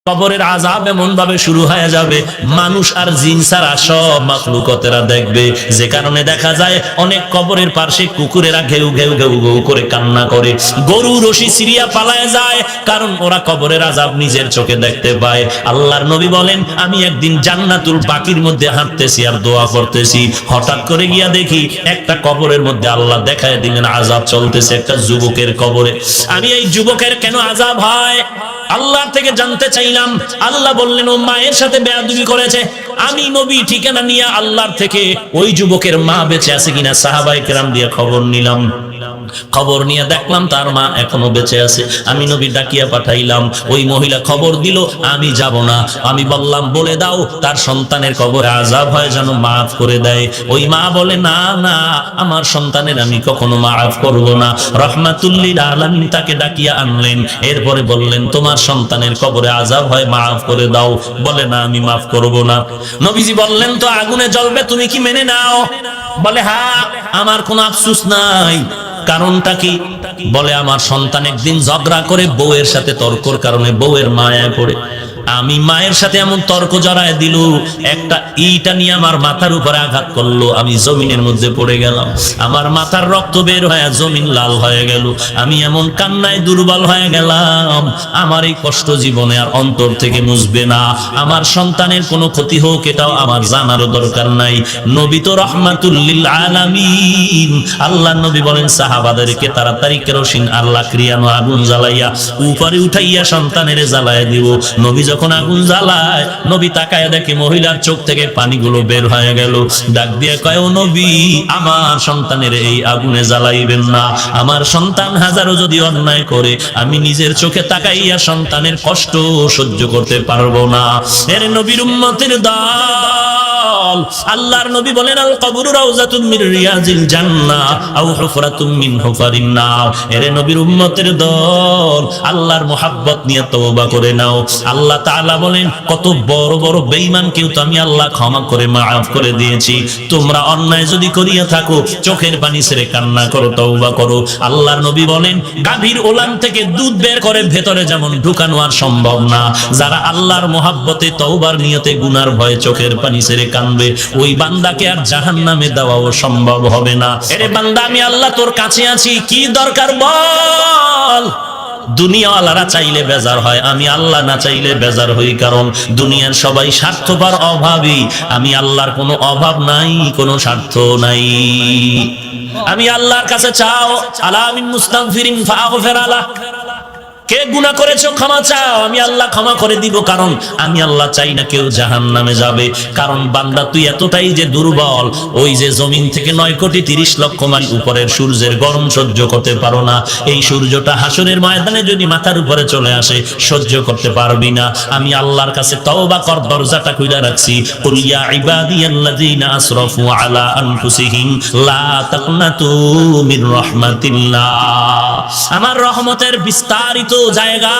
কবরের আযাব এমন ভাবে শুরু হয়ে যাবে, মানুষ আর জিন ছাড়া সব মাখলুকতেরা দেখবে। যে কারণে দেখা যায় অনেক কবরের পাশে কুকুরেরা ঘেউ ঘেউ ঘেউ ঘেউ করে কান্না করে, গরু রশি ছিঁড়িয়া পালায় যায়, কারণ ওরা কবরের আযাব নিজের চোখে দেখতে পায়। আল্লাহর নবী বলেন, আমি একদিন জান্নাতুল বাকির মধ্যে হাঁটতেছি আর দোয়া করতেছি, হঠাৎ করে গিয়া দেখি একটা কবরের মধ্যে আল্লাহ দেখায় দিলেন আযাব চলতেছে একটা যুবকের কবরে। আমি এই যুবকের কেন আযাব হয় আল্লাহ থেকে জানতে চাইলাম। আল্লাহ বললেন, ও মায়ের সাথে বেয়াদবি করেছে। আমি নবী ঠিকানা নিয়ে আল্লাহর থেকে ওই যুবকের মা বেঁচে আছে কিনা সাহাবায়ে কেরাম দিয়ে খবর নিলাম। খবর নিয়ে দেখলাম তার মা এখনো বেঁচে আছে। আমি নবী ডাকিয়া পাঠাইলাম, ওই মহিলা খবর দিল, আমি যাব না। আমি বললাম, বলে দাও তার সন্তানের কবরে আযাব হয় যেন মাফ করে দেয়। ওই মা বলে, না না, আমার সন্তানের আমি কখনো মাফ করব না। রাহমাতুল লিল আলামিন তাকে ডাকিয়া আনলেন, এরপরে বললেন, তোমার সন্তানের কবরে আযাব হয়, মাফ করে দাও। বলে, না, আমি মাফ করব না। নবীজি বললেন, তো আগুনে জ্বলবে, তুমি কি মেনে নাও? বলে, হ্যাঁ, আমার কোনো আফসোস নাই। কারণটা কি? বলে, আমার সন্তান একদিন ঝগড়া করে বউয়ের সাথে তর্কর কারণে বউয়ের মায়ায় পড়ে আমি মায়ের সাথে এমন তর্ক জড়ায় দিল, একটা ইটা নিয়ে আমার মাথার উপরে আঘাত করলো, আমি জমিনের মধ্যে পড়ে গেলাম। আমার মাথার রক্ত বের হয়ে জমিন লাল হয়ে গেল। আমি এমন কান্নায় দুর্বল হয়ে গেলাম, আমার এই কষ্ট জীবনে আর অন্তর থেকে মুছবে না। আমার সন্তানের কোনো ক্ষতি হোক এটাও আমার জানারও দরকার নাই। নবী তো রাহমাতুল লিল আলামিন। আল্লাহর নবী বলেন সাহাবাদেরকে তাড়াতাড়ি কেরোসিন আর লাকড়িয়ানো আগুন জ্বালাইয়া উপরে উঠাইয়া সন্তানের জ্বালায় দিব। নবী যখন আগুন জ্বালায়, নবী তাকায় দেখে মহিলার চোখ থেকে পানিগুলো বের হয়ে গেল। ডাক দিয়ে কয়, ও নবী, আমার সন্তানের এই আগুনে জ্বালাইবেন না। আমার সন্তান হাজারো যদি অন্যায় করে, আমি নিজের চোখে তাকাইয়া সন্তানের কষ্ট সহ্য করতে পারবো না। এর নবীর উম্মতের দল। আল্লাহর নবী বলেন, আল কবরু রাউযাতুম মির রিয়াজিল জান্নাহ আও হুফরাতুম মিন হুফারিন নার। এর নবীর উম্মতের দল, আল্লাহর মুহাব্বত নিয়ে তওবা করে নাও। আল্লাহ তাআলা বলেন, কত বড় বড় বেঈমানকেও তো আমি আল্লাহ ক্ষমা করে মাফ করে দিয়েছি। তোমরা অন্যায় যদি করিয়া থাকো, চোখের পানি ছেড়ে কান্না করো, তওবা করো। আল্লাহর নবী বলেন, গাভীর ওলান থেকে দুধ বের করে ভেতরে যেমন ঢুকানো আর সম্ভব না, যারা আল্লাহর মুহাব্বতে তওবার নিয়তে গুনার ভয়ে চোখের পানি ছেড়ে কাঁদবে, ওই বান্দাকে আর জাহান্নামে দেওয়াও সম্ভব হবে না। এরে বান্দা, আমি আল্লাহ তোর কাছে আছি, কি দরকার বল। দুনিয়াওয়ালারা চাইলে বেজার হয়, আমি আল্লাহ না চাইলে বেজার হই। কারণ দুনিয়ার সবাই স্বার্থপর, অভাবী। আমি আল্লাহর কোনো অভাব নাই, কোনো স্বার্থ নাই। আমি আল্লাহর কাছে চাও, আলা মিন মুস্তাগফিরিন ফাগফির আলাহ। কে গুনাহ করেছো ক্ষমা চাও, আমি আল্লাহ ক্ষমা করে দিব। কারণ আমি আল্লাহ চাই না কেউ জাহান্নামে যাবে। কারণ বান্দা, তুই এতটাই যে দুর্বল, ওই যে জমিন থেকে 9,30,00,000 মাইল উপরের সূর্যের গরম সহ্য করতে পারো না। এই সূর্যটা হাসরের ময়দানে যদি মাথার উপরে চলে আসে, সহ্য করতে পারবি না। আমি আল্লাহর কাছে তওবা কর, দরজাটা খুলে রাখছি। কুল ইয়া ইবাদিয়াল্লাযিনা আসরাফু আলা আনফুসিহিম লা তাকনাতু মির রাহমাতিল্লাহ। আমার রহমতের বিস্তারিত জায়গা,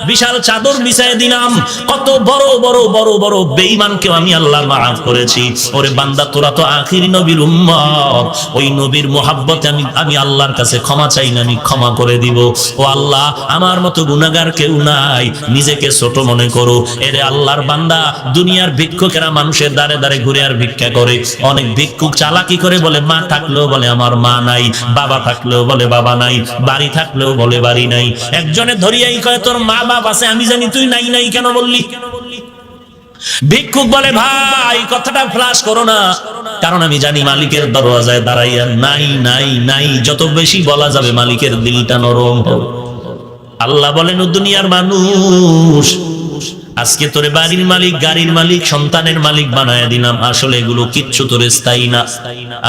বিশাল চাদর বিছায় দিলাম। কত বড় বড় বড় বড় বেঈমানকেও আমি আল্লাহ মাফ করেছি। ওরে বান্দা, তোরা তো আখির নবীর উম্মত, ওই নবীর মুহাব্বতে আমি আল্লাহর কাছে ক্ষমা চাই না, আমি ক্ষমা করে দিব। ও আল্লাহ, আমার মতো গুনাহগার কেউ নাই, নিজেকে ছোট মনে করো। এরে আল্লাহর বান্দা, দুনিয়ার ভিক্ষুকেরা মানুষের দ্বারে দ্বারে ঘুরে আর ভিক্ষা করে। অনেক ভিক্ষুক চালাকি করে, বলে মা থাকলেও বলে আমার মা নাই, বাবা থাকলেও বলে বাবা নাই, বাড়ি থাকলেও বলে বাড়ি নাই। একজনে ধরিয়াই কয়, তোর মা বাপ আছে, আমি জানি, তুই নাই নাই কেন বললি? ভিক্ষুক বলে, ভাই কথাটা ফ্লাশ করো না, কারণ আমি জানি মালিকের দরওয়াজায় দাঁড়াইয়া নাই নাই নাই যত বেশি বলা যাবে, মালিকের দিলটা নরম হবে। আল্লাহ বলেন, ও দুনিয়ার মানুষ, আজকে তোরে বাড়ির মালিক, গাড়ির মালিক, সন্তানের মালিক বানায় দিলাম, আসলে এগুলো কিচ্ছু তোরে স্থায়ী না।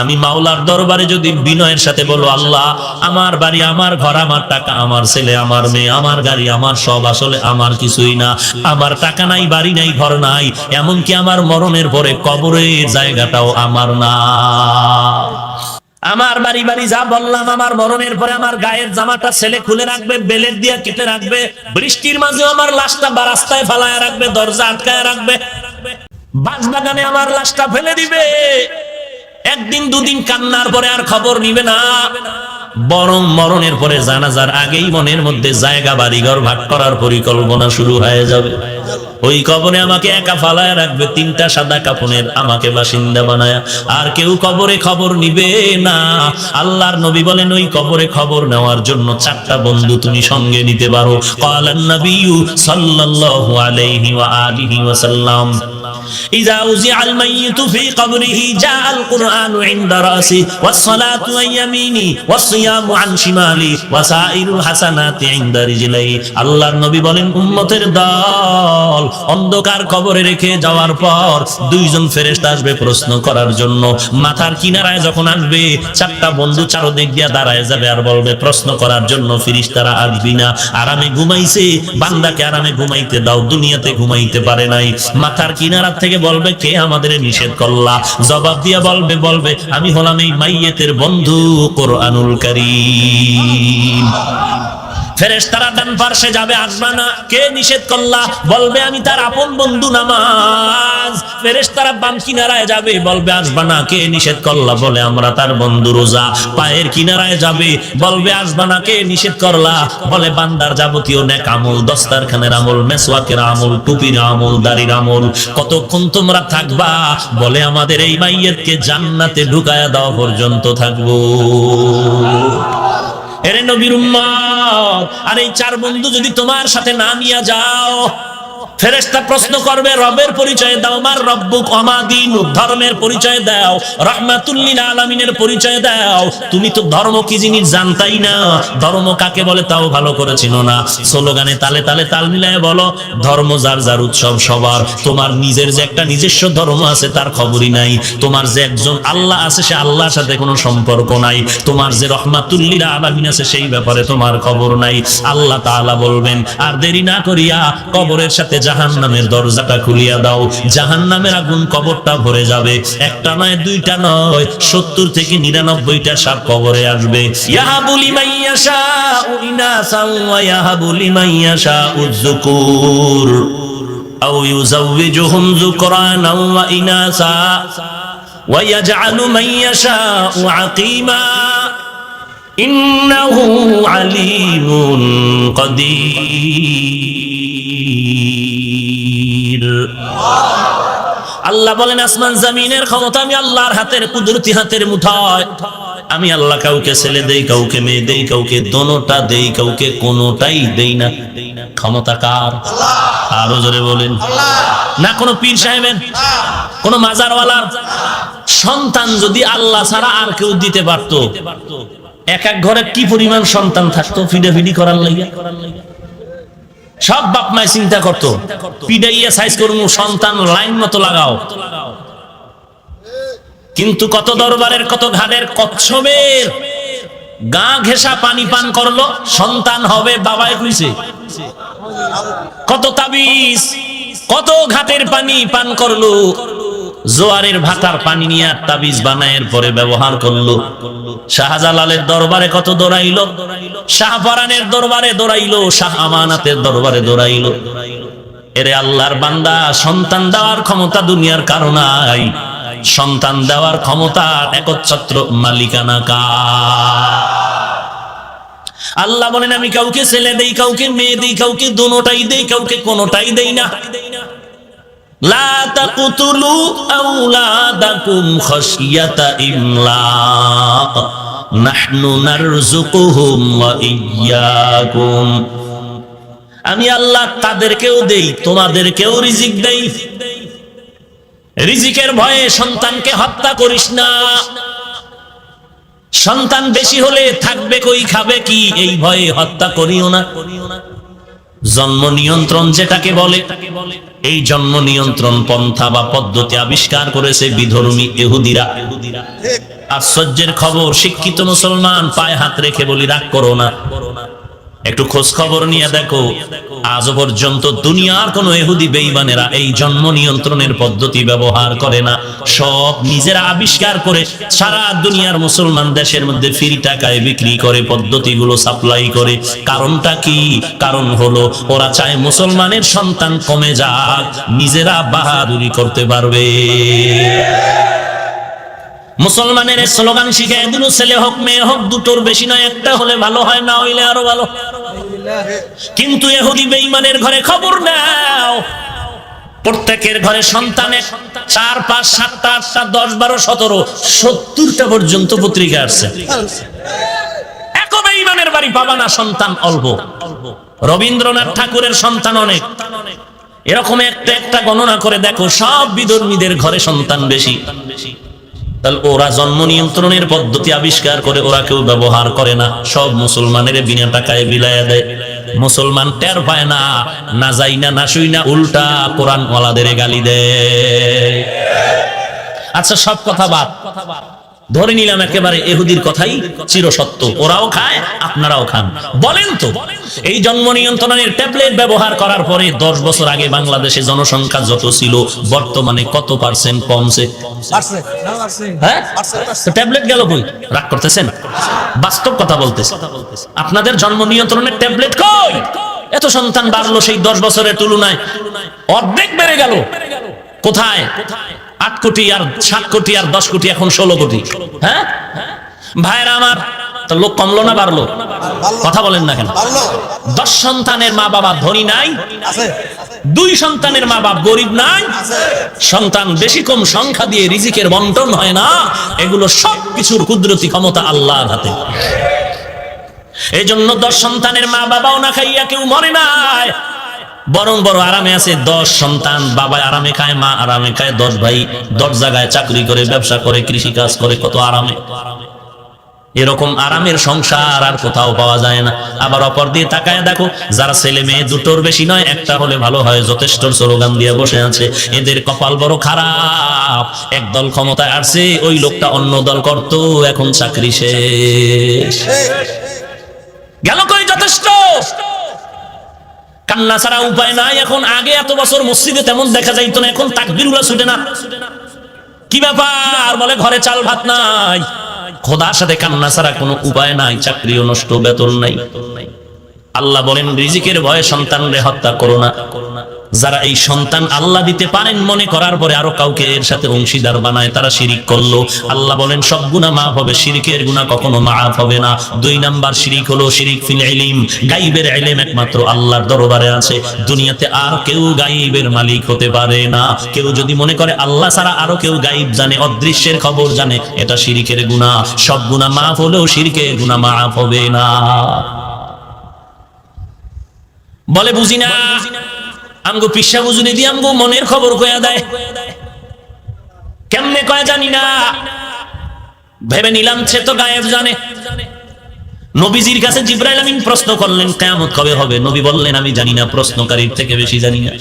আমি মাওলার দরবারে যদি বিনয়ের সাথে বলো, আল্লাহ, আমার বাড়ি, আমার ঘর, আমার টাকা, আমার ছেলে, আমার মেয়ে, আমার গাড়ি, আমার সব আসলে আমার কিছুই না। আমার টাকা নাই, বাড়ি নাই, ঘর নাই, এমনকি আমার মরণের পরে কবরের জায়গাটাও আমার না। আমার বাড়ি বাড়ি যা বললাম, আমার মরণের পরে আমার গায়ের জামাটা ছেলে খুলে রাখবে, বেলেট দিয়ে কেটে রাখবে, বৃষ্টির মাঝে আমার লাশটা রাস্তায় ফালায় রাখবে, দরজা আটকায় রাখবে, বাঁশবাগানে আমার লাশটা ফেলে দিবে। একদিন দুদিন কান্নার পরে আর খবর নিবে না। বরং মরণের পরে জানাজার আগেই মনের মধ্যে জায়গা বাড়িঘর ভাগ করার পরিকল্পনা শুরু হয়ে যাবে। ওই কবরে আমাকে একা ফালায় রাখবে, 3টা সাদা কাফনের আমাকে বাসিন্দা বানায়া, আর কেউ কবরে খবর নিবে না। আল্লাহর নবী বলেন ওই কবরে খবর নেওয়ার জন্য 4টা বন্ধু তুমি সঙ্গে নিতে পারো। ক্বালান নবিয়্যু সাল্লাল্লাহু আলাইহি ওয়া আলিহি ওয়াসাল্লাম ইযা উযিআল মাইয়িতু ফি কবরিহি জাআল কুরআনু ইনদা রাসি ওয়াস সালাতু আন ইয়ামিনি ওয়াস সিয়ামু আন শিমালি ওয়া সাইরুল হাসানাতি ইনদা রিজলাই। আল্লাহর নবী বলেন উম্মতের দল অন্ধকার কবরে রেখে যাওয়ার পর 2জন ফেরেশতা আসবে প্রশ্ন করার জন্য। মাথার কিনারায় যখন আসবে 4টা বন্ধু চারদিক দিয়া দাঁড়ায় যাবে আর বলবে প্রশ্ন করার জন্য ফেরেশতারা আসবি না, আরামে ঘুমাইছে, বান্দাকে আরামে ঘুমাইতে দাও, দুনিয়াতে ঘুমাইতে পারে নাই। মাথার কিনারা থেকে বলবে কে আমাদের নিষেধ করলা? জবাব দিয়া বলবে আমি হলাম এই মাইয়েতের বন্ধু কোরআনুল কারীম। ফেরেশতারা ডান পাশে যাবে, আসবে না। কে নিষেধ করলা? বলবে আমি তার আপন বন্ধু নামাজ। ফেরেশতারা বাম কিনারায় যাবে, বলবে আসবে না। কে নিষেধ করলা? বলে আমরা তার বন্ধু রোজা। পায়ের কিনারায় যাবে, বলবে আসবে না। কে নিষেধ করলা? বলে বান্দার যাবতীয় নেক আমল, দস্তারখানের আমল, মেসওয়াকের আমল, টুপির আমল, দাড়ির আমল। কতক্ষণ তোমরা থাকবা? বলে আমাদের এই মাইয়্যতকে জান্নাতে ঢুকায়া দাও পর্যন্ত থাকবো। এরে নবীর উম্মত, আর এই 4 বন্ধু যদি তোমার সাথে না নিয়ে যাও, ফেরেশতা প্রশ্ন করবে রবের পরিচয় দাও, মার রব্বুক ওমা দীনুক, ধর্মের পরিচয় দাও, রাহমাতুল লিল আলামিনের পরিচয় দাও। তুমি তো ধর্ম কি জিনিস জানতাই না, ধর্ম কাকে বলে তাও ভালো করে চিনো না। স্লোগানে তালে তালে তাল মিলায় বলো ধর্ম যার যার উৎসব সবার। তোমার নিজের যে একটা নিজস্ব ধর্ম আছে তার খবরই নাই। তোমার যে একজন আল্লাহ আছে সে আল্লাহর সাথে কোনো সম্পর্ক নাই। তোমার যে রহমাতুল লিল আলামিন আছে সেই ব্যাপারে তোমার খবর নাই। আল্লাহ তাআলা বলবেন আর দেরি না করিয়া কবরের সাথে জাহান্নামের দরজাটা খুলিয়া দাও। জাহান্নামের আগুন কবরটা ভরে যাবে। একটা নয়, 2টা নয়, 70 থেকে 99টা সাপ কবরে আসবে। ইয়াহাবু লিমান ইয়াশাউ ইনাসান ওয়া ইয়াহাবু লিমান ইয়াশাউ যুকুর আও ইউযাওবিজুহুম যুকরানান ওয়া ইনাসা ওয়া ইয়াজআলু মান ইয়াশাউ আকীমা ইন্নাহু আলীমুন কাদির। আল্লাহ বলেন আসমান জমিনের ক্ষমতা আমি আল্লাহর হাতের, কুদরতি হাতের মুঠায়। আমি আল্লাহ কাউকে ছেলে দেই, কাউকে মেয়ে দেই, কাউকে দোনোটা দেই, কাউকে কোনোটাই দেই না। ক্ষমতা কার? আরো জোরে বলেন। না কোনো পীর সাহেবের, কোন মাজারওয়ালার। সন্তান যদি আল্লাহ ছাড়া আর কেউ দিতে পারতো, এক এক ঘরে কি পরিমাণ সন্তান থাকতো ফিডাফিডি করার লাগিয়া। সব বাপ মায় চিন্তা করতো পিডাইয়া সাইজ করুন, সন্তান লাইন মতো লাগাও। কিন্তু কত দরবারের, কত ঘাটের কচ্ছপের গা ঘেঁষা পানি পান করলো, সন্তান হবে বাবাই কইছে। কত তাবিজ, কত ঘাটের পানি পান করলো, জোয়ারের ভাটার পানি নিয়ে তাবিজ বানায়ের পরে ব্যবহার করলো। শাহজালালের দরবারে কত দৌড়াইলো, শাহপরানের দরবারে দৌড়াইলো, শাহ আমানাতের দরবারে দৌড়াইলো। এরে আল্লাহর বান্দা, সন্তান দেওয়ার ক্ষমতা দুনিয়ার কারো নাই। সন্তান দেওয়ার ক্ষমতা একচ্ছত্র মালিকানা কার? আল্লাহ বলেন আমি কাউকে ছেলে দেই, কাউকে মেয়ে দেই, কাউকে দোনোটাই দেই, কাউকে কোনোটাই দেই না। লা তাকতুলু আওলাদাকুম খাশিয়াতা ইমলাক নাহনু নারযুকুহুম ওয়া ইয়্যাকুম। আমি আল্লাহ তাদেরকেও দেই, তোমাদেরকেও রিজিক দেই। রিজিকের ভয়ে সন্তানকে হত্যা করিস না। সন্তান বেশি হলে থাকবে কই, খাবে কি, এই ভয়ে হত্যা করিও না। জন্ম নিয়ন্ত্রণ যেটাকে বলে, এই জন্ম নিয়ন্ত্রণ পন্থা বা পদ্ধতি আবিষ্কার করেছে বিধর্মী ইহুদিরা। আশ্চর্যের খবর, শিক্ষিত মুসলমান পায়ে হাত রেখে বলি রাগ করো না, একটু খোঁজ খবর নিয়ে দেখো, আজ পর্যন্ত দুনিয়ার কোন ইহুদি বেঈমানেরা এই জন্ম নিয়ন্ত্রণের পদ্ধতি ব্যবহার করে না। সব নিজেরা আবিষ্কার করে সারা দুনিয়ার মুসলমান দেশের মধ্যে ফ্রি টাকায় বিক্রি করে, পদ্ধতিগুলো সাপ্লাই করে। কারণটা কি? কারণ হলো ওরা চায় মুসলমানের সন্তান কমে যাক, নিজেরা বাহাদুরি করতে পারবে। মুসলমানের স্লোগান শিখে দিল, ছেলে হোক মেয়ে হোক দুটোর বেশি নয়, একটা হলে ভালো হয়, না হইলে আরো ভালো। কিন্তু ইহুদি বেঈমানের ঘরে খবর নাও, প্রত্যেকের ঘরে সন্তান 4, 5, 7, 8, 10, 12, 17, 70টা পর্যন্ত পত্রিকা আসছে। এক বেঈমানের বাড়ি পাবা না সন্তান অল্প। রবীন্দ্রনাথ ঠাকুরের সন্তান অনেক। এরকম একটা গণনা করে দেখো, সব বিধর্মীদের ঘরে সন্তান বেশি। তাহলে ওরা জন্ম নিয়ন্ত্রণের পদ্ধতি আবিষ্কার করে, ওরা কেউ ব্যবহার করে না, সব মুসলমানের বিনা টাকায় বিলায়া দেয়। মুসলমান টের পায় না, না যাই না, না শুই না, উল্টা কোরআন ওয়ালাদের গালি দেয়। আচ্ছা সব কথা বাদ, ধরে নিলাম একেবারে ইহুদির কথাই চিরসত্য, ওরাও খায় আপনারাও খান। বলেন তো, এই জন্ম নিয়ন্ত্রণের ট্যাবলেট ব্যবহার করার পরে 10 বছর আগে বাংলাদেশে জনসংখ্যা যত ছিল বর্তমানে কত পার্সেন্ট কমছে? হ্যাঁ, ট্যাবলেট গেল কই? রাগ করতেছেন? বাস্তব কথা বলতেছে। আপনাদের জন্ম নিয়ন্ত্রণের ট্যাবলেট কই? এত সন্তান বাড়লো সেই 10 বছরের তুলনায়, অর্ধেক বেড়ে গেল। কোথায়? 8 কোটি আর 7 কোটি আর 10 কোটি, এখন 16 কোটি। হ্যাঁ ভাইরা আমার, তো লোক কমলো না বাড়লো? কথা বলেন না কেন? 10 সন্তানের মা বাবা ধনী নাই, 2 সন্তানের মা বাপ গরিব নাই, সন্তান বেশি কম সংখ্যা দিয়ে রিজিকের বন্টন হয় না। এগুলো সব কিছুর কুদরতি ক্ষমতা আল্লাহর হাতে। এই জন্য 10 সন্তানের মা বাবাও না খাইয়া কেউ মরে নাই, বরং বড় আরামে আছে। 10 সন্তান, বাবা আরামে খায়, মা আরামে খায়, 10 ভাই 10 জায়গায় চাকরি করে, ব্যবসা করে, কৃষি কাজ করে, কত আরামে। এরকম আরামের সংসার আর কোথাও পাওয়া যায় না। আবার অপর দিয়ে তাকায় দেখো, যারা ছেলে মেয়ে দুটোর বেশি নয়, একটা হলে ভালো হয়, যথেষ্ট স্লোগান দিয়ে বসে আছে, এদের কপাল বড় খারাপ। একদল ক্ষমতায় আসছে, ওই লোকটা অন্য দল করতো, এখন চাকরি শেষ গেল কই? যথেষ্ট কান্না ছাড়া উপায় নাই এখন। আগে এত বছর মসজিদে তেমন দেখা যাইতো না, এখন তাকবীরুল্লাহ ছুটে না। কি ব্যাপার? বলে ঘরে চাল ভাত নাই। খোদার সাথে কান্না ছাড়া কোনো উপায় নাই, চাকরিও নষ্ট, বেতন নাই। আল্লাহ বলেন রিজিকের ভয়ে সন্তানরে হত্যা করো না। যারা এই সন্তান আল্লাহ দিতে পারেন মনে করার পরে আরো কাউকে এর সাথে অংশীদার বানায়, তারা শিরিক করলো। আল্লাহ বলেন সব গুনাহ মাফ হবে, শিরকের গুনাহ কখনো মাফ হবে না। 2 নাম্বার শিরিক হলো শিরিক ফিল ইলম। গায়বের ইলম একমাত্র আল্লাহর দরবারে আছে, দুনিয়াতে আর কেউ গায়বের মালিক হতে পারে না। কেউ যদি মনে করে আল্লাহ ছাড়া আরো কেউ গায়ব জানে, অদৃশ্যের খবর জানে, এটা শিরিকের গুনাহ। সব গুনাহ মাফ হলেও শিরকের গুনাহ মাফ হবে না। বলে বুঝি না, আমগো পিসা বুঝুনি দিয়ে আমগো মনের খবর কয়া দেয়। কেমনে কয়া জানি না, ভেবে নিলাম সে তো গায়েব জানে। নবীজির কাছে জিবরাইল আমিন প্রশ্ন করলেন কিয়ামত কবে হবে? নবী বললেন আমি জানি না, প্রশ্নকারীর থেকে বেশি জানি না।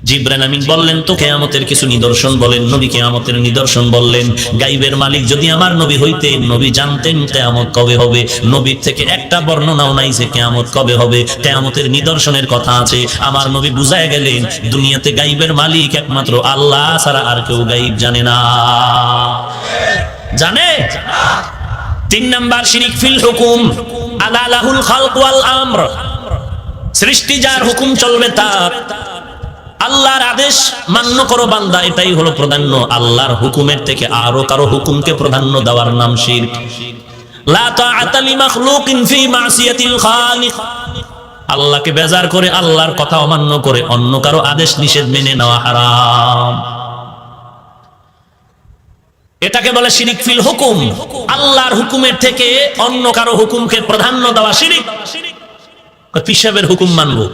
জিবরাইল আমিন বললেন তো কিয়ামতের কিছু নিদর্শন বলেন। নবী কিয়ামতের নিদর্শন বললেন। গায়বের মালিক যদি আমার নবী হইতেন, নবী জানতেন কিয়ামত কবে হবে। নবীর থেকে একটা বর্ণনাও নাই যে কিয়ামত কবে হবে। কিয়ামতের নিদর্শনের কথা আছে, আমার নবী বুঝায় গেলেন দুনিয়াতে গায়বের মালিক একমাত্র আল্লাহ ছাড়া আর কেউ গায়ব জানে না। জানে? 3 নাম্বার শিরিক ফিল হুকুম। আলা লাহুল খালক ওয়াল আমর। সৃষ্টি যার, হুকুম চলবে তার। আল্লাহর আদেশ মান্য করো বান্দা, এটাই হলো প্রাধান্য। আল্লাহর হুকুমের থেকে আরো কারো হুকুমকে প্রাধান্য দেওয়ার নাম শিরক। লা তাআতা লিমাখলুকিন ফি মাসিয়াতিল খালিক। আল্লাহকে বেজার করে, আল্লাহর কথা অমান্য করে অন্য কারো আদেশ নিষেধ মেনে নেওয়া হারাম। এটাকে বলে শিরিক ফিল হুকুম। আল্লাহর হুকুমের থেকে অন্য কারো হুকুমকে প্রাধান্য দেওয়া শিরিক। পিসাবের হুকুম মানবো,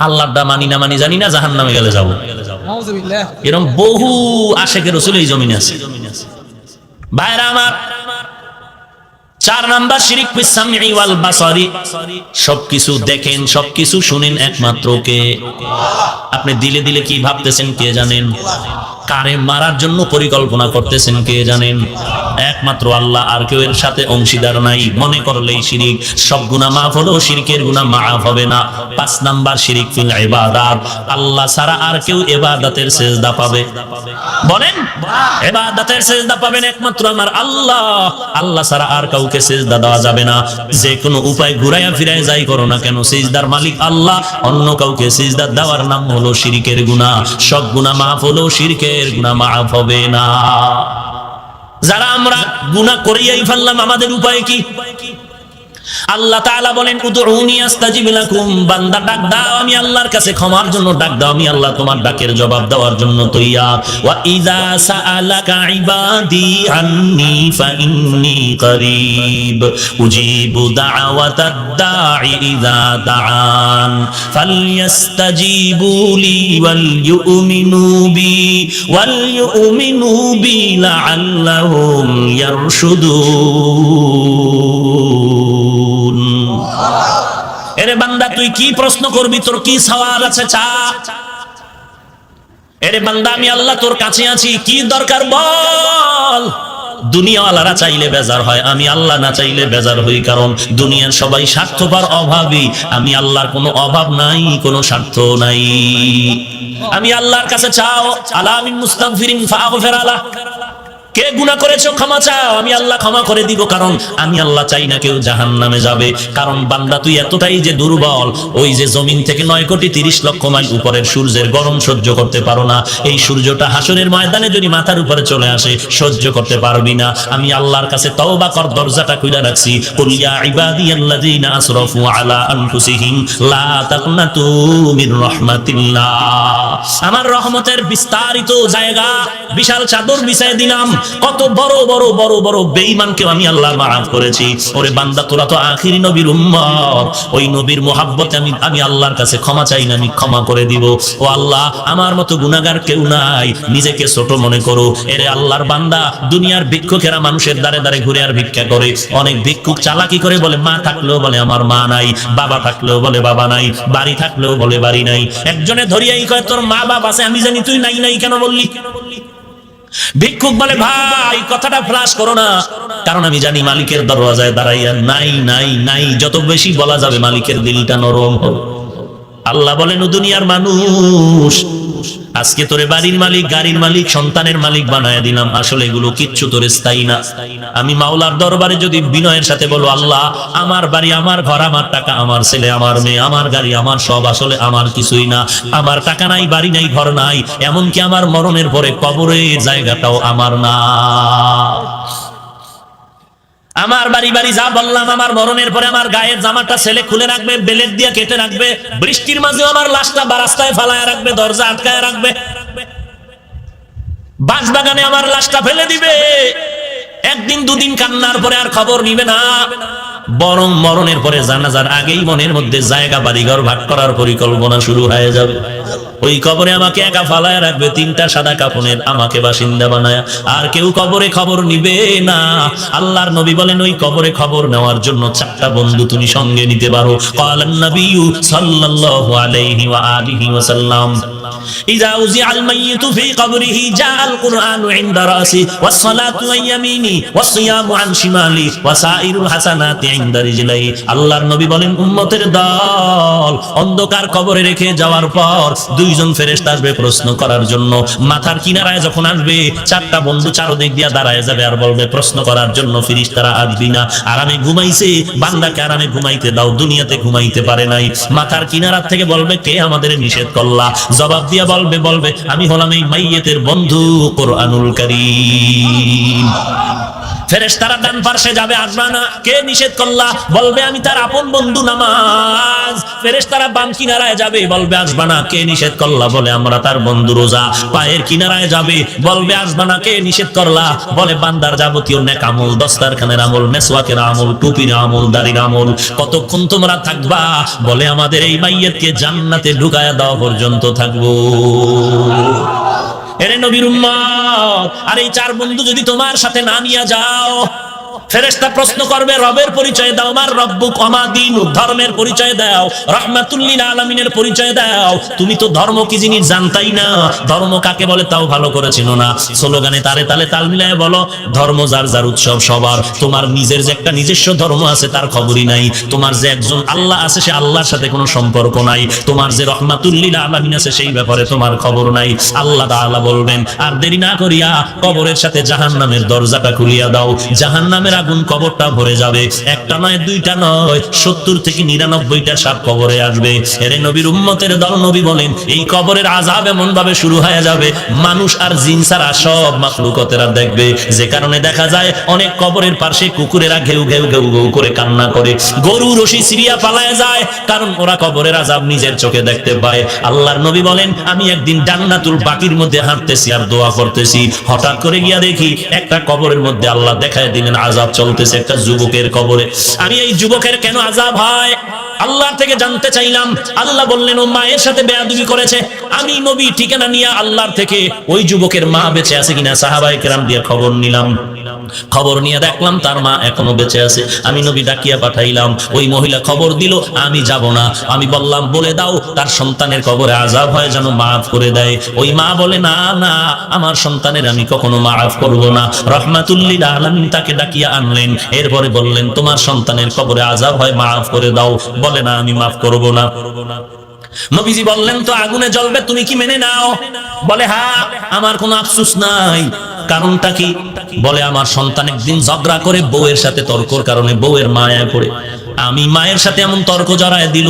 আল্লাহটা মানি না মানি জানি না, জাহান্নামে গেলে যাবো। এরকম বহু আশেকে রাসূল এই জমিনে আছে। ভাইরা আমার, 4 নাম্বার শিরিক ফিস সামঈ ওয়াল বাসারি। সবকিছু দেখেন, সবকিছু শুনেন একমাত্র কে? আপনি দিলে দিলে কি ভাবতেছেন কে জানেন? কারে মারার জন্য পরিকল্পনা করতেছেন কে জানেন? একমাত্র আল্লাহ, আর কেউ এর সাথে অংশীদার নাই। মনে করলেই শিরিক। সব গুনাহ মাফ হলেও শিরকের গুনাহ মাফ হবে না। 5 নাম্বার শিরিক ফিল ইবাদাত। আল্লাহ ছাড়া আর কেউ ইবাদতের সিজদা পাবে? বলেন, ইবাদতের সিজদা পাবেন একমাত্র আমার আল্লাহ। আল্লাহ ছাড়া আর কাউকে সিজদা দেওয়া যাবে না। যে কোনো উপায় ঘুরাইয়া ফিরাইয়া যাই করো না কেন, সিজদার মালিক আল্লাহ। অন্য কাউকে সিজদা দেওয়ার নাম হলো শিরকের গুনাহ। সব গুনাহ মাফ হলেও শিরকের গুনাহ মাফ হবে না। যারা আমরা গুনাহ করেই ফেললাম, আমাদের উপায় কি? আল্লাহ তাআলা বলেন উদউনি আস্তাজিব লাকুম, বান্দা ডাক দাও, আমি আল্লাহর কাছে ক্ষমার জন্য ডাক দাও, আমি আল্লাহ তোমার ডাকের জবাব দেওয়ার জন্য তৈয়ার। ওয়া ইযা সাআলাকা ইবাদি আন্নী ফাইন্নী করিব উজিবু দাওয়াতাদ দাঈ ইযা দাআন ফালইস্তাজিবু লি ওয়াল ইউমিনু বি লাআল্লাহুম ইয়ারশুদুন। এরে বান্দা, তুই কি প্রশ্ন করবি? তোর কি সওয়াল আছে? চা। এরে বান্দা, আমি আল্লাহ তোর কাছে আছি, কি দরকার বল। দুনিয়াওয়ালারা চাইলে বেজার হয়, আমি আল্লাহ না চাইলে বেজার হই, কারণ দুনিয়ার সবাই স্বার্থপর, অভাবী। আমি আল্লাহর কোনো অভাব নাই, কোনো স্বার্থ নাই। আমি আল্লাহর কাছে চাও, আলা মিন মুস্তাগফিরিন ফাগফির আলা, কে গুনাহ করেছো ক্ষমা চাও, আমি আল্লাহ ক্ষমা করে দিব, কারণ আমি আল্লাহ চাই না কেউ জাহান্নামে যাবে। কারণ বান্দা তুই এতটাই যে দুর্বল, ওই যে জমিন থেকে 9,30,00,000 মাইল উপরের সূর্যের গরম সহ্য করতে পারো না, এই সূর্যটা হাসরের ময়দানে যদি মাথার উপরে চলে আসে সহ্য করতে পারবি না। আমি আল্লাহর কাছে তওবা কর, দরজাটা খুলে রাখছি। কুল ইয়া ইবাদিয়াল্লাযীনা আসরাফু আলা আনফুসিহিম লা তাকনাতু মির রাহমাতিল্লাহ, আমার রহমতের বিস্তারিত জায়গা, বিশাল চাদর বিছায় দিলাম, কত বড় বড় বড় বড় বেঈমানকে আমি আল্লাহ মাফ করেছি। ওরে বান্দা, তোরা তো আখিরি নবীর উম্মত, ওই নবীর মোহাব্বতে আমি আল্লাহর কাছে ক্ষমা চাই না, আমি ক্ষমা করে দিব। ও আল্লাহ, আমার মতো গুনাহগার কেউ নাই, নিজেকে ছোট মনে করো। এরে আল্লাহর বান্দা, দুনিয়ার ভিক্ষুকেরা মানুষের দ্বারে দ্বারে ঘুরে আর ভিক্ষা করে। অনেক ভিক্ষুক চালাকি করে বলে মা থাকলেও বলে আমার মা নাই, বাবা থাকলেও বলে বাবা নাই, বাড়ি থাকলেও বলে বাড়ি নাই। একজনে ধরিয়াই কয় তোর মা বাবা আছে, আমি জানি তুই নাই নাই কেন বললি? ভিক্ষুক বলে ভাই কথাটা ফ্লাশ করো না, কারণ আমি জানি মালিকের দরওয়াজায় দাঁড়াইয়া নাই নাই নাই যত বেশি বলা যাবে মালিকের দিলটা নরম হবে। আল্লাহ বলেন ও দুনিয়ার মানুষ, আজকে তোরে বাড়ির মালিক, গাড়ির মালিক, সন্তানের মালিক বানায় দিলাম, আসলে এগুলো কিচ্ছু তোরে স্থায়ী না। আমি মাওলার দরবারে যদি বিনয়ের সাথে বলো আল্লাহ আমার বাড়ি, আমার ঘর, আমার টাকা, আমার ছেলে, আমার মেয়ে, আমার গাড়ি, আমার সব আসলে আমার কিছুই না, আমার টাকা নাই, বাড়ি নাই, ঘর নাই, এমনকি আমার মরণের পরে কবরের জায়গাটাও আমার না। আমার বাড়ি বাড়ি যা বললাম, আমার মরণের পরে আমার গায়ের জামাটা ছেলে খুলে রাখবে, বেলেট দিয়ে কেটে রাখবে, বৃষ্টির মাঝে আমার লাশটা রাস্তায় ফালায় রাখবে, দরজা আটকায় রাখবে, বাঁশবাগানে আমার লাশটা ফেলে দিবে। একদিন দুদিন কান্নার পরে আর খবর নিবে না, বরং মরণের পরে জানাজার আগেই মনের মধ্যে জায়গা বাড়িঘর ভাগ করার পরিকল্পনা শুরু হয়ে যাবে। ওই কবরে আমাকে একা ফালায় রাখবে, 3টা সাদা কাফনের আমাকে বাসিন্দা বানায়, আর কেউ কবরে খবর নিবে না। আল্লাহর নবী বলেন ওই কবরে খবর নেওয়ার জন্য 4টা বন্ধু তুমি সঙ্গে নিতে পারো। ক্বালান নবিয়্যু সাল্লাল্লাহু আলাইহি ওয়া আলিহি ওয়াসাল্লাম ইযা উযিআল মাইয়িতু ফি কবরিহি জাআল কুরআনু ইনদা রাসি ওয়াস সালাতু আন ইয়ামিনি ওয়াস সিয়ামু আন শিমালি ওয়া সাইরুল হাসানাতি ইনদা রিজলাই। আল্লাহর নবী বলেন উম্মতের দল অন্ধকার কবরে রেখে যাওয়ার পর 2জন ফেরেশতা আসবে প্রশ্ন করার জন্য। মাথার কিনারায় যখন আসবে 4টা বন্ধু চারদিক দিয়া দাঁড়ায় যাবে আর বলবে প্রশ্ন করার জন্য ফেরেশতারা আসবি না, আরামে ঘুমাইছে, বান্দাকে আরামে ঘুমাইতে দাও, দুনিয়াতে ঘুমাইতে পারে নাই। মাথার কিনারা থেকে বলবে কে আমাদের নিষেধ করলা? জবাব দিয়া বলবে আমি হলাম এই মাইয়েতের বন্ধু কোরআনুল কারীম। ফেরেশতারা ডান পাশে যাবে, আসবে না, কে নিষেধ করলা? বলবে আমি তার আপন বন্ধু নামাজ। ফেরেশতারা বাম কিনারায় যাবে, বলবে আসবে না, কে নিষেধ করলা? বলে আমরা তার বন্ধু রোজা। পায়ের কিনারায় যাবে, বলবে আসবে না, কে নিষেধ করলা? বলে বান্দার যাবতীয় নেক আমল, দস্তারখানের আমল, মেসওয়াকের আমল, টুপির আমল, দাড়ির আমল। কতক্ষণ তোমরা থাকবা? বলে আমাদের এই মাইয়েতকে জান্নাতে ঢুকায়া দেওয়া পর্যন্ত থাকবো। এরে নবীর উম্মত, আর এই 4 বন্ধু যদি তোমার সাথে না নিয়ে যাও, ফেরেশতা প্রশ্ন করবে রবের পরিচয় দাও, আমার রব্বুক ওমা দীনুক, ধর্মের পরিচয় দাও, রাহমাতুল লিল আলামিনের পরিচয় দাও। তুমি তো ধর্ম কি জিনিস জানতাই না, ধর্ম কাকে বলে তাও ভালো করে চিনো না। স্লোগানে তালে তালে তাল মিলায় বলো ধর্ম যার যার উৎসব সবার, তোমার নিজের যে একটা নিজস্ব ধর্ম আছে তার খবরই নাই। তোমার যে একজন আল্লাহ আছে সে আল্লাহর সাথে কোনো সম্পর্ক নাই। তোমার যে রাহমাতুল লিল আলামিন আছে সেই ব্যাপারে তোমার খবর নাই। আল্লাহ তাআলা বলবেন আর দেরি না করিয়া কবরের সাথে জাহান্নামের দরজাটা খুলিয়া দাও, জাহান্নামের আগুন কবরটা ভরে যাবে। একটা নয়, দুইটা নয়, 70 থেকে 99টা সাপ কবরে আসবে। এর নবীর উম্মতের দল, নবী বলেন এই কবরের আযাব এমন ভাবে শুরু হয়ে যাবে, মানুষ আর জিন ছাড়া সব মাখলুকতেরা দেখবে। যে কারণে দেখা যায় অনেক কবরের পাশে কুকুরেরা ঘেউ ঘেউ ঘেউ ঘেউ করে কান্না করে, গরু রশি ছিঁড়িয়া পালায় যায়, কারণ ওরা কবরের আযাব নিজের চোখে দেখতে পায়। আল্লাহর নবী বলেন আমি একদিন জান্নাতুল বাকির মধ্যে হাঁটতেছি আর দোয়া করতেছি, হঠাৎ করে গিয়া দেখি একটা কবরের মধ্যে আল্লাহ দেখায় দিলেন আযাব চলতেছে একটা যুবকের কবরে। আমি এই যুবকের কেন আযাব হয় আল্লাহর থেকে জানতে চাইলাম। আল্লাহ বললেন ও মায়ের সাথে বেয়াদবি করেছে। আমি নবী ঠিকানা নিয়ে আল্লাহর থেকে ওই যুবকের মা বেঁচে আছে কিনা সাহাবায়ে কেরাম দিয়ে খবর নিলাম। খবর নিয়ে দেখলাম তার মা এখনো বেঁচে আছে। আমি নবী ডাকিয়া পাঠাইলাম, ওই মহিলা খবর দিল আমি যাব না। আমি বললাম বলে দাও তার সন্তানের কবরে আযাব হয় যেন মাফ করে দেয়। ওই মা বলে না না, আমার সন্তানের আমি কখনো মাফ করব না। রহমাতুল লিল আলামিন তাকে ডাকিয়া আনলেন, এরপরে বললেন তোমার সন্তানের কবরে আযাব হয় মাফ করে দাও। বলে না আমি মাফ করব না। নবীজি বললেন তো আগুনে জ্বলবে, তুমি কি মেনে নাও? বলে হ্যাঁ, আমার কোনো আফসোস নাই। কারণটা কি? বলে আমার সন্তান একদিন ঝগড়া করে বউয়ের সাথে তর্কর কারণে বউয়ের মায়ায় পড়ে আমি মায়ের সাথে এমন তর্ক জড়ায় দিল,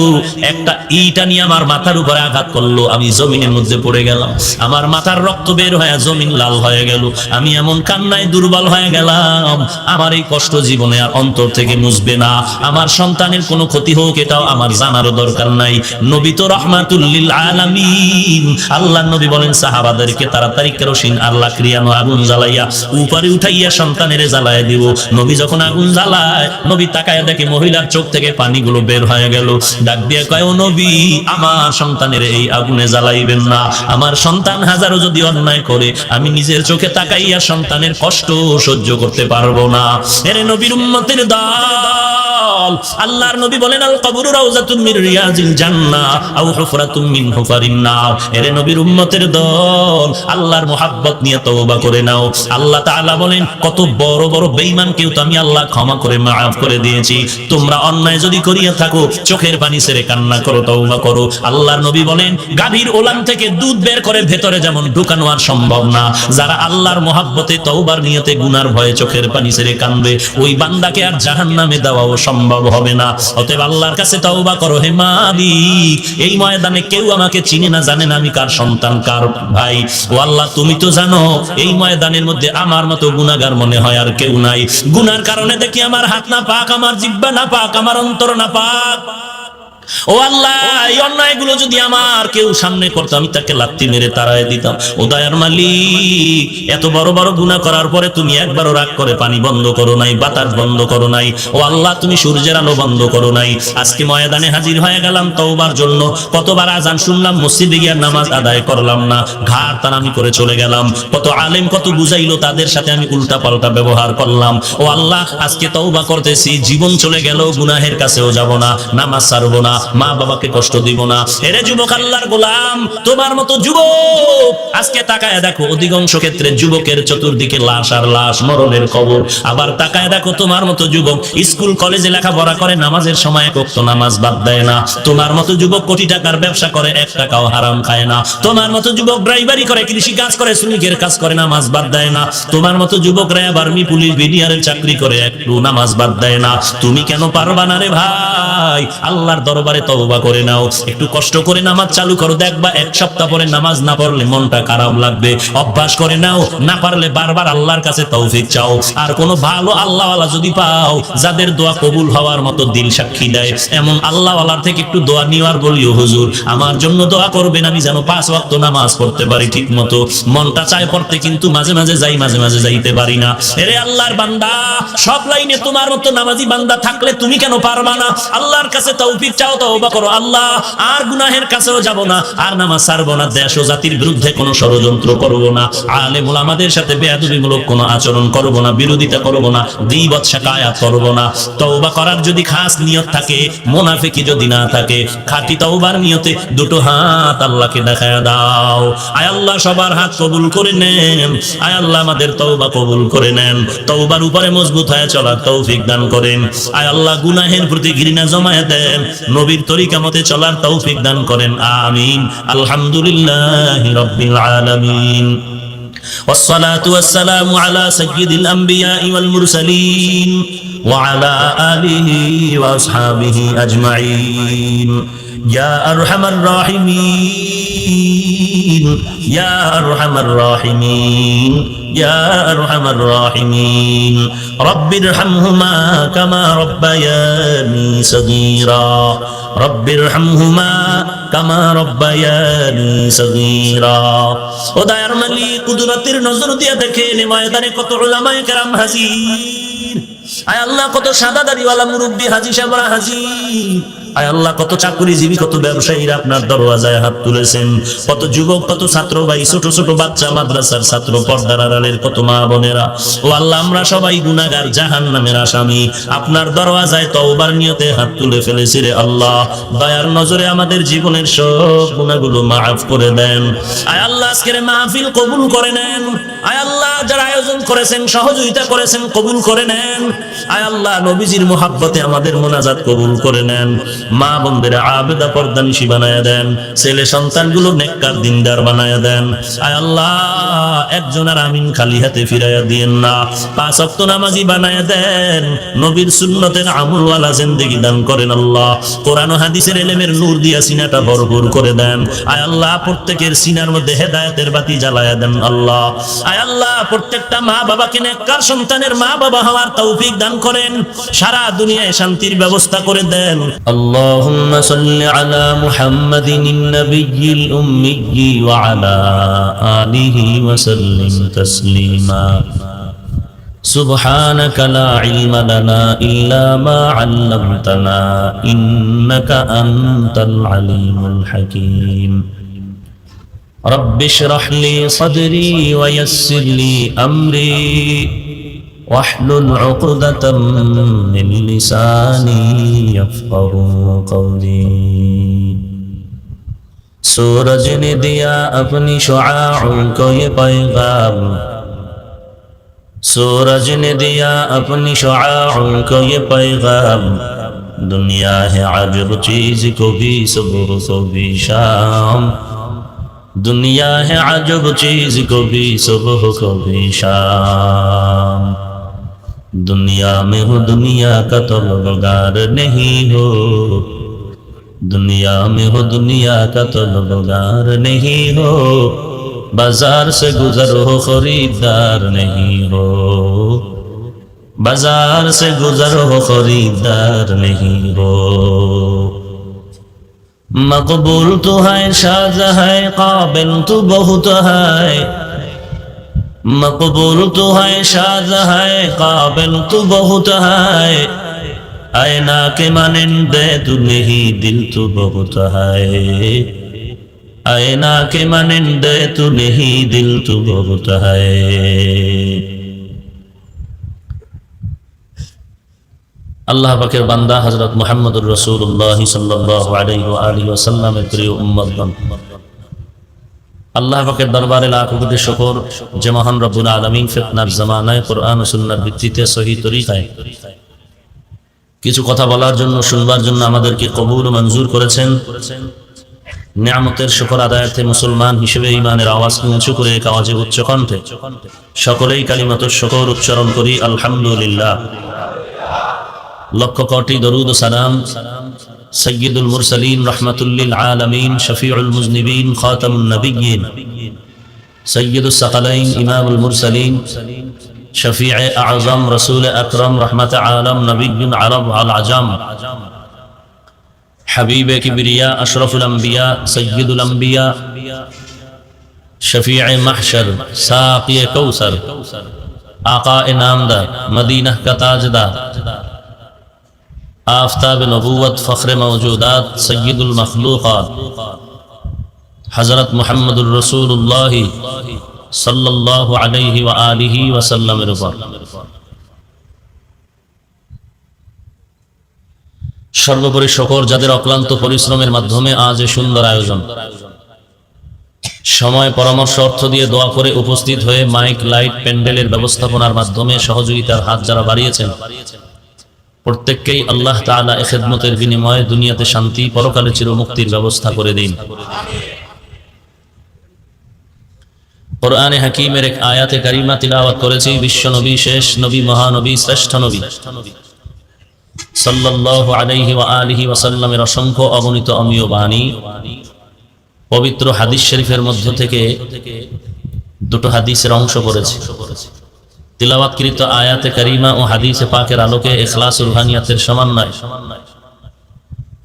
একটা ইটা নিয়ে আমার মাথার উপরে আঘাত করলো, আমি জমিনের মধ্যে পড়ে গেলাম, আমার মাথার রক্ত বের হয়ে জমিন লাল হয়ে গেল, আমি এমন কান্নায় দুর্বল হয়ে গেলাম, আমার এই কষ্ট জীবনে আর অন্তর থেকে মুছবে না। আমার সন্তানের কোনো ক্ষতি হোক এটাও আমার জানারও দরকার নাই। নবী তো রাহমাতুল লিল আলামিন। আল্লাহর নবী বলেন সাহাবাদেরকে তাড়াতাড়ি কেরোসিন আর লাকড়িয়ানো আগুন জ্বালাইয়া উপরে উঠাইয়া সন্তানের জ্বালায় দিব। নবী যখন আগুন জ্বালায়, নবী তাকায় দেখে মহিলার চোখ থেকে পানিগুলো বের হয়ে গেল। ডাক দিয়ে কয় ও নবী, আমার সন্তানের এই আগুনে জ্বালাইবেন না। আমার সন্তান হাজারো যদি অন্যায় করে, আমি নিজের চোখে তাকাইয়া সন্তানের কষ্ট সহ্য করতে পারবো না। এর নবীর উম্মতের দল, আল্লাহর নবী বলেন আল কবরু রাউযাতুম মির রিয়াজিল জান্নাহ আও হুফরাতুম মিন হুফারিন নার। এর নবীর উম্মতের দল, আল্লাহর মুহাব্বত নিয়ে তওবা করে নাও। আল্লাহ তাআলা বলেন কত বড় বড় বেঈমানকেও তো আমি আল্লাহ ক্ষমা করে মাফ করে দিয়েছি। তোমরা অন্যায় যদি করিয়া থাকো, চোখের পানি ছেড়ে কান্না করো, তওবা করো। আল্লাহর নবী বলেন গাভীর ওলান থেকে দুধ বের করে ভেতরে যেমন ঢুকানো আর সম্ভব না, যারা আল্লাহর মুহাব্বতে তওবার নিয়তে গুনার ভয়ে চোখের পানি ছেড়ে কাঁদবে, ওই বান্দাকে আর জাহান্নামে দেওয়াও সম্ভব হবে না। অতএব আল্লাহর কাছে তওবা করো। হে মালিক, এই ময়দানে কেউ আমাকে চিনে না, জানে না আমি কার সন্তান, কার ভাই। ও আল্লাহ, তুমি তো জানো এই ময়দানের মধ্যে আমার মতো গুনাহগার মনে হয় আর কেউ নাই। গুনার কারণে দেখি আমার হাত না পাক, আমার জিহ্বা না পাক, আমার অন্তর না পাক। ও আল্লাহ, এই অন্যায়গুলো যদি আমার কেউ সামনে করতো, আমি তাকে লাত্তি মেরে তাড়ায় দিতাম। ও দয়ার মালিক, এত বড় বড় গুনাহ করার পরে তুমি একবারও রাগ করে পানি বন্ধ করো নাই, বাতাস বন্ধ করো নাই। ও আল্লাহ, তুমি সূর্যের আলো বন্ধ করো নাই। আজকে ময়দানে হাজির হয়ে গেলাম তওবার জন্য। কতবার আজান শুনলাম, মসজিদে গিয়ে নামাজ আদায় করলাম না, ঘাড় তানামি করে চলে গেলাম। কত আলেম কত বুঝাইলো, তাদের সাথে আমি উল্টা পাল্টা ব্যবহার করলাম। ও আল্লাহ, আজকে তওবা করতেছি, জীবন চলে গেল, গুনাহের কাছেও যাব না, নামাজ ছাড়বো না, মা বাবাকে কষ্ট দিব না। এরে যুবক, আল্লাহর গোলাম, তোমার মতো যুবক আজকে তাকায় দেখো, অধিকাংশ ক্ষেত্রে যুবকের চতুর্দিকে লাশ আর লাশ, মরণের কবর। আবার তাকায় দেখো তোমার মতো যুবক স্কুল কলেজে লেখাপড়া করে, নামাজের সময় এক ওয়াক্ত নামাজ বাদ দেয় না। তোমার মতো যুবক কোটি টাকার ব্যবসা করে, 1 টাকাও হারাম খায় না। তোমার মতো যুবক ড্রাইভারি করে, কৃষি কাজ করে, শ্রমিকের কাজ করে, নামাজ বাদ দেয় না। তোমার মতো যুবকরা আর্মি, পুলিশ, বিডিআরের চাকরি করে, একটু নামাজ বাদ দেয় না। তুমি কেন পারবা না রে ভাই? আল্লাহর দরবারে তওবা করে নাও, একটু কষ্ট করে নামাজ চালু করো, দেখবা 1 সপ্তাহ পরে নামাজ না পড়লে মনটা খারাপ লাগবে। অভ্যাস করে নাও, না পারলে বারবার আল্লাহর কাছে তৌফিক চাও। আর কোন ভালো আল্লাহওয়ালা যদি পাও, যাদের দোয়া কবুল হওয়ার মতো দিল সাক্ষী দেয়, এমন আল্লাহওয়ালার থেকে একটু দোয়া নিওয়ার বলিও হুজুর আমার জন্য দোয়া করবেন, আমি যেন 5 ওয়াক্ত নামাজ পড়তে পারি ঠিক মতো। মনটা চায় পড়তে, কিন্তু মাঝে মাঝে যাই, মাঝে মাঝে যাইতে পারি না। এরে আল্লাহর বান্দা, সব লাইনে তোমার মতো নামাজি বান্দা থাকলে তুমি কেন পারবা না? আল্লাহর কাছে তৌফিক চাও, তওবা করো। আল্লাহ, আর গুনাহের কাছেও যাব না, আর নামাজ ছাড়বো না, দেশ ও জাতির বিরুদ্ধে কোনো ষড়যন্ত্র করব না, আলেম ওলামাদের সাথে বেয়াদবিমূলক কোনো আচরণ করব না, বিরোধিতা করব না, গীবত শিকায়াত করব না। তওবা করার যদি খাস নিয়ত থাকে, মুনাফিকি যদি না থাকে, খাঁটি তওবার নিয়তে দুটো হাত আল্লাহকে দেখায় দাও। আয় আল্লাহ, সবার হাত কবুল করে নেন। আয় আল্লাহ, আমাদের তওবা কবুল করে নেন। তওবার উপরে মজবুত হয়ে চলার তৌফিক দান করেন। আয় আল্লাহ, গুনাহের প্রতি ঘৃণা জমায়ে দেন, নবীর তরিকা মতে চলার তৌফিক দান করেন। আমিন। আলহামদুলিল্লাহি রাব্বিল আলামিন। والصلاة والسلام على سيد الأنبياء والمرسلين وعلى آله وأصحابه أجمعين يا أرحم الراحمين يا أرحم الراحمين يا أرحم الراحمين رب ارحمهما كما ربياني صغيرا رب ارحمهما كما ربياني صغيرا ও দয়ার মালিক কুদরতের নজর দিয়ে দেখেন ময়দানে কত উলামায়ে কেরাম হাজির আয় আল্লাহ কত সাদা দাড়িওয়ালা মুরব্বি হাজী সাহেবরা হাজির আয় আল্লাহ কত চাকরিজীবী কত ব্যবসায়ীরা আপনার দরওয়াজায় হাত তুলেছেন কত যুবক কত ছাত্র ভাই ছোট ছোট বাচ্চা মাদ্রাসার ছাত্র পর্দার আড়ালের কত মা বোনেরা ও আল্লাহ আমরা সবাই গুনাহগার জাহান্নামের আসামি আপনার দরওয়াজায় তওবার নিয়তে হাত তুলে ফেলেছি রে আল্লাহ দয়ার নজরে আমাদের জীবনের সব গুনাহগুলো মাফ করে দেন আয় আল্লাহ আজকের মাহফিল কবুল করে নেন আয় আল্লাহ যারা আয়োজন করেছেন সহযোগিতা করেছেন কবুল করে নেন আয় আল্লাহ নবীজির মুহাব্বতে আমাদের মোনাজাত কবুল করে নেন মা বোনদের আবেদা পর্দানিশী বানায়া দেন ছেলে সন্তানগুলো নেককার দিনদার বানায়া দেন আয় আল্লাহ একজন আর আমিন খালি হাতে ফিরাইয়া দিয়েন না পাঁচ ওয়াক্ত নামাজি বানায়া দেন নবীর সুন্নতের আমলওয়ালা জিন্দেগি দান করেন আল্লাহ কোরআন ও হাদিসের ইলমের নূর দিয়া সিনাটা ভরপুর করে দেন আয় আল্লাহ প্রত্যেকের সিনার মধ্যে হেদায়েতের বাতি জ্বালায়া দেন আল্লাহ আয় আল্লাহ প্রত্যেকটা মা বাবাকে নেককার সন্তানের মা বাবা হওয়ার তৌফিক দান করেন সারা দুনিয়ায় শান্তির ব্যবস্থা করে দেন اللهم صل على محمد النبي الأمي وعلى آله وسلم تسليما سبحانك لا علم لنا إلا ما علمتنا إنك أنت العليم الحكيم رب اشرح لي صدري ويسر لي أمري واحلل عقدة من لساني يفقهوا قولي सूरज ने दिया अपनी शुआओं को ये पैगाम सूरज ने दिया अपनी शुआओं को ये पैगाम दुनिया है अजब चीज को भी सुबह को भी शाम दुनिया है अजब चीज को भी सुबह को भी शाम दुनिया में हो दुनिया का तलबगार नहीं हो दुनिया में हो दुनिया का तलबगार नहीं हो बाजार से गुजर हो खरीदार नहीं हो बाजार से गुजर हो खरीदार नहीं हो मकबूल तो है शाज है काबिल तो बहुत है मकबूल तो है शाज है काबिल तो बहुत है आईना के मानिंदे तू नहीं दिल तो बहुत है आईना के मानिंदे तू नहीं दिल तो बहुत है আল্লাহ পাকের বান্দা হযরত মুহাম্মদুর রাসূলুল্লাহ সাল্লাল্লাহু আলাইহি ওয়া আলিহি ওয়াসাল্লামের প্রিয় উম্মতগণ আল্লাহ পাকের দরবারে লাখ কোটি শুকর যে মহান রব্বুল আলামিন ফিতনার জামানায় কোরআন ও সুন্নাহর ভিত্তিতে সহিহ তরিকায় কিছু কথা বলার জন্য শুনবার জন্য আমাদেরকে কবুল ও মঞ্জুর করেছেন নিয়ামতের শুকর আদায়ার্থে মুসলমান হিসেবে ঈমানের আওয়াজকে উঁচু করে এক আওয়াজে উচ্চ কণ্ঠে সকলেই কালিমাতুশ শুকর উচ্চারণ করি আলহামদুলিল্লাহ লক্ষ কোটি দরুদ ও সালাম সৈয়দুল মুরসালিন রাহমাতুল্লিল আলামিন শফিউল মুজনিবিন খাতামুন নবিয়্যিন সৈয়দুস সাকালাইন ইমামুল মুরসালিন শফিউ আযম রাসূল আকরাম রাহমাত আলম নবিয়্যুল আরব আল আজম হাবিবে কিবরিয়া আশরাফুল আম্বিয়া সৈয়দুল আম্বিয়া শফিউ মাহশর সাকিয়ে কৌসর आका इनामदार मदीना का ताजदार आफताब नबूवत फ़ख्र मौजूदात सय्यदुल मखलूक़ात हज़रत मुहम्मदुर रसूलुल्लाह सल्लल्लाहु अलैहि व आलिहि वसल्लम সর্বোপরি শকর যাদের অক্লান্ত পরিশ্রমের মাধ্যমে আজ এই সুন্দর আয়োজন সময় পরামর্শ অর্থ দিয়ে দোয়া করে উপস্থিত হয়ে মাইক লাইট প্যান্ডেলের ব্যবস্থাপনার মাধ্যমে সহযোগিতার হাত যারা বাড়িয়েছেন প্রত্যেককেই আল্লাহ তাআলা এই খিদমতের বিনিময়ে দুনিয়াতে শান্তি পরকালে চিরমুক্তির ব্যবস্থা করে দিন কোরআনে হাকিমের এক আয়াতে কারিমা তিলাওয়াত করেছি বিশ্ব নবী, শেষ নবী, মহানবী, শ্রেষ্ঠ নবী সাল্লাল্লাহু আলাইহি ওয়া আলিহি ওয়া সাল্লামের অসংখ্য অগণিত অমীয় বাণী। পবিত্র হাদিস শরীফের মধ্য থেকে দুটো হাদিসের অংশ পড়েছি। তিলাওয়াতকৃত আয়াতে কারিমা ও হাদিসে পাকের আলোকে ইখলাস ও রুহানিয়াতের সমন্বয়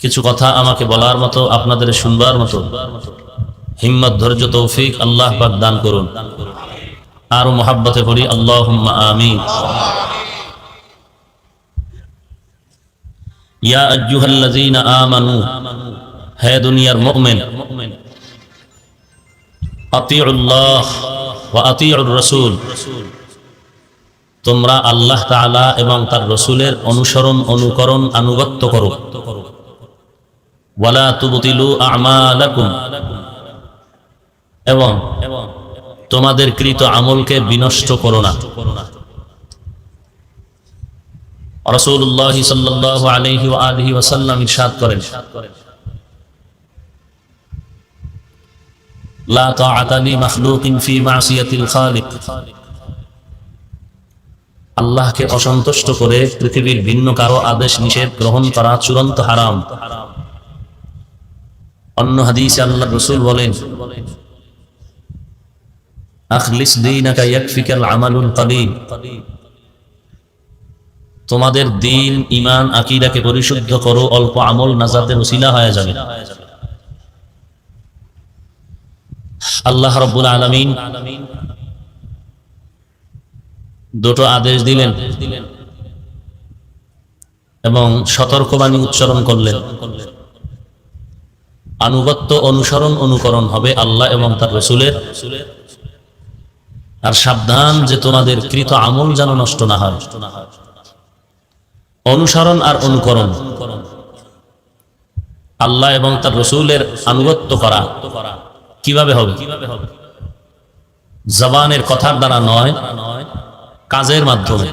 কিছু কথা আমাকে বলার মতো, আপনাদের শুনবার মতো হিম্মত, ধৈর্য, তৌফিক আল্লাহ পাক দান করুন। আর মুহাব্বতে পড়ি আল্লাহুম্মা আমিন। ইয়া আইয়ুহাল্লাযীনা আমানু, হে দুনিয়ার মুমিন, আতিউল্লাহ ওয়া আতিউর রাসূল, তোমরা আল্লাহ তাআলা এবং তার রাসূলের অনুসরণ, অনুকরণ, আনুগত্য করো। ওয়ালা তুবতিলু আমালাকুম, এবং তোমাদের কৃত আমলকে বিনষ্ট করো না। রাসূলুল্লাহ সাল্লাল্লাহু আলাইহি ওয়া আলিহি ওয়াসাল্লাম ইরশাদ করেন, লা তাআতা লি মাখলুকিন ফি মাসিয়াতিল খালিক, আল্লাহকে অসন্তুষ্ট করে পৃথিবীর ভিন্ন কারো আদেশ নিষেধ গ্রহণ করা চূড়ান্ত হারাম। অন্য হাদিসে আল্লাহর রাসূল বলেন, আখলিস দীনাকা ইয়াকফিকাল আমালুল কলিল, তোমাদের দ্বীন, ঈমান, আকীদাকে পরিশুদ্ধ করো, অল্প আমল নাজাতের ওসিলা হয়ে যাবে। আল্লাহ রাব্বুল আলামিন দুটো আদেশ দিলেন এবং সতর্কবাণী উচ্চারণ করলেন। আনুগত্য, অনুসরণ, অনুকরণ হবে আল্লাহ এবং তার রাসূলের, আর সাবধান যে তোমাদের কৃত আমল যেন নষ্ট না হয়। অনুসরণ আর অনুকরণ, আল্লাহ এবং তার রাসূলের আনুগত্য করা কিভাবে হবে? জবানের কথার দ্বারা নয়, কাজের মাধ্যমে।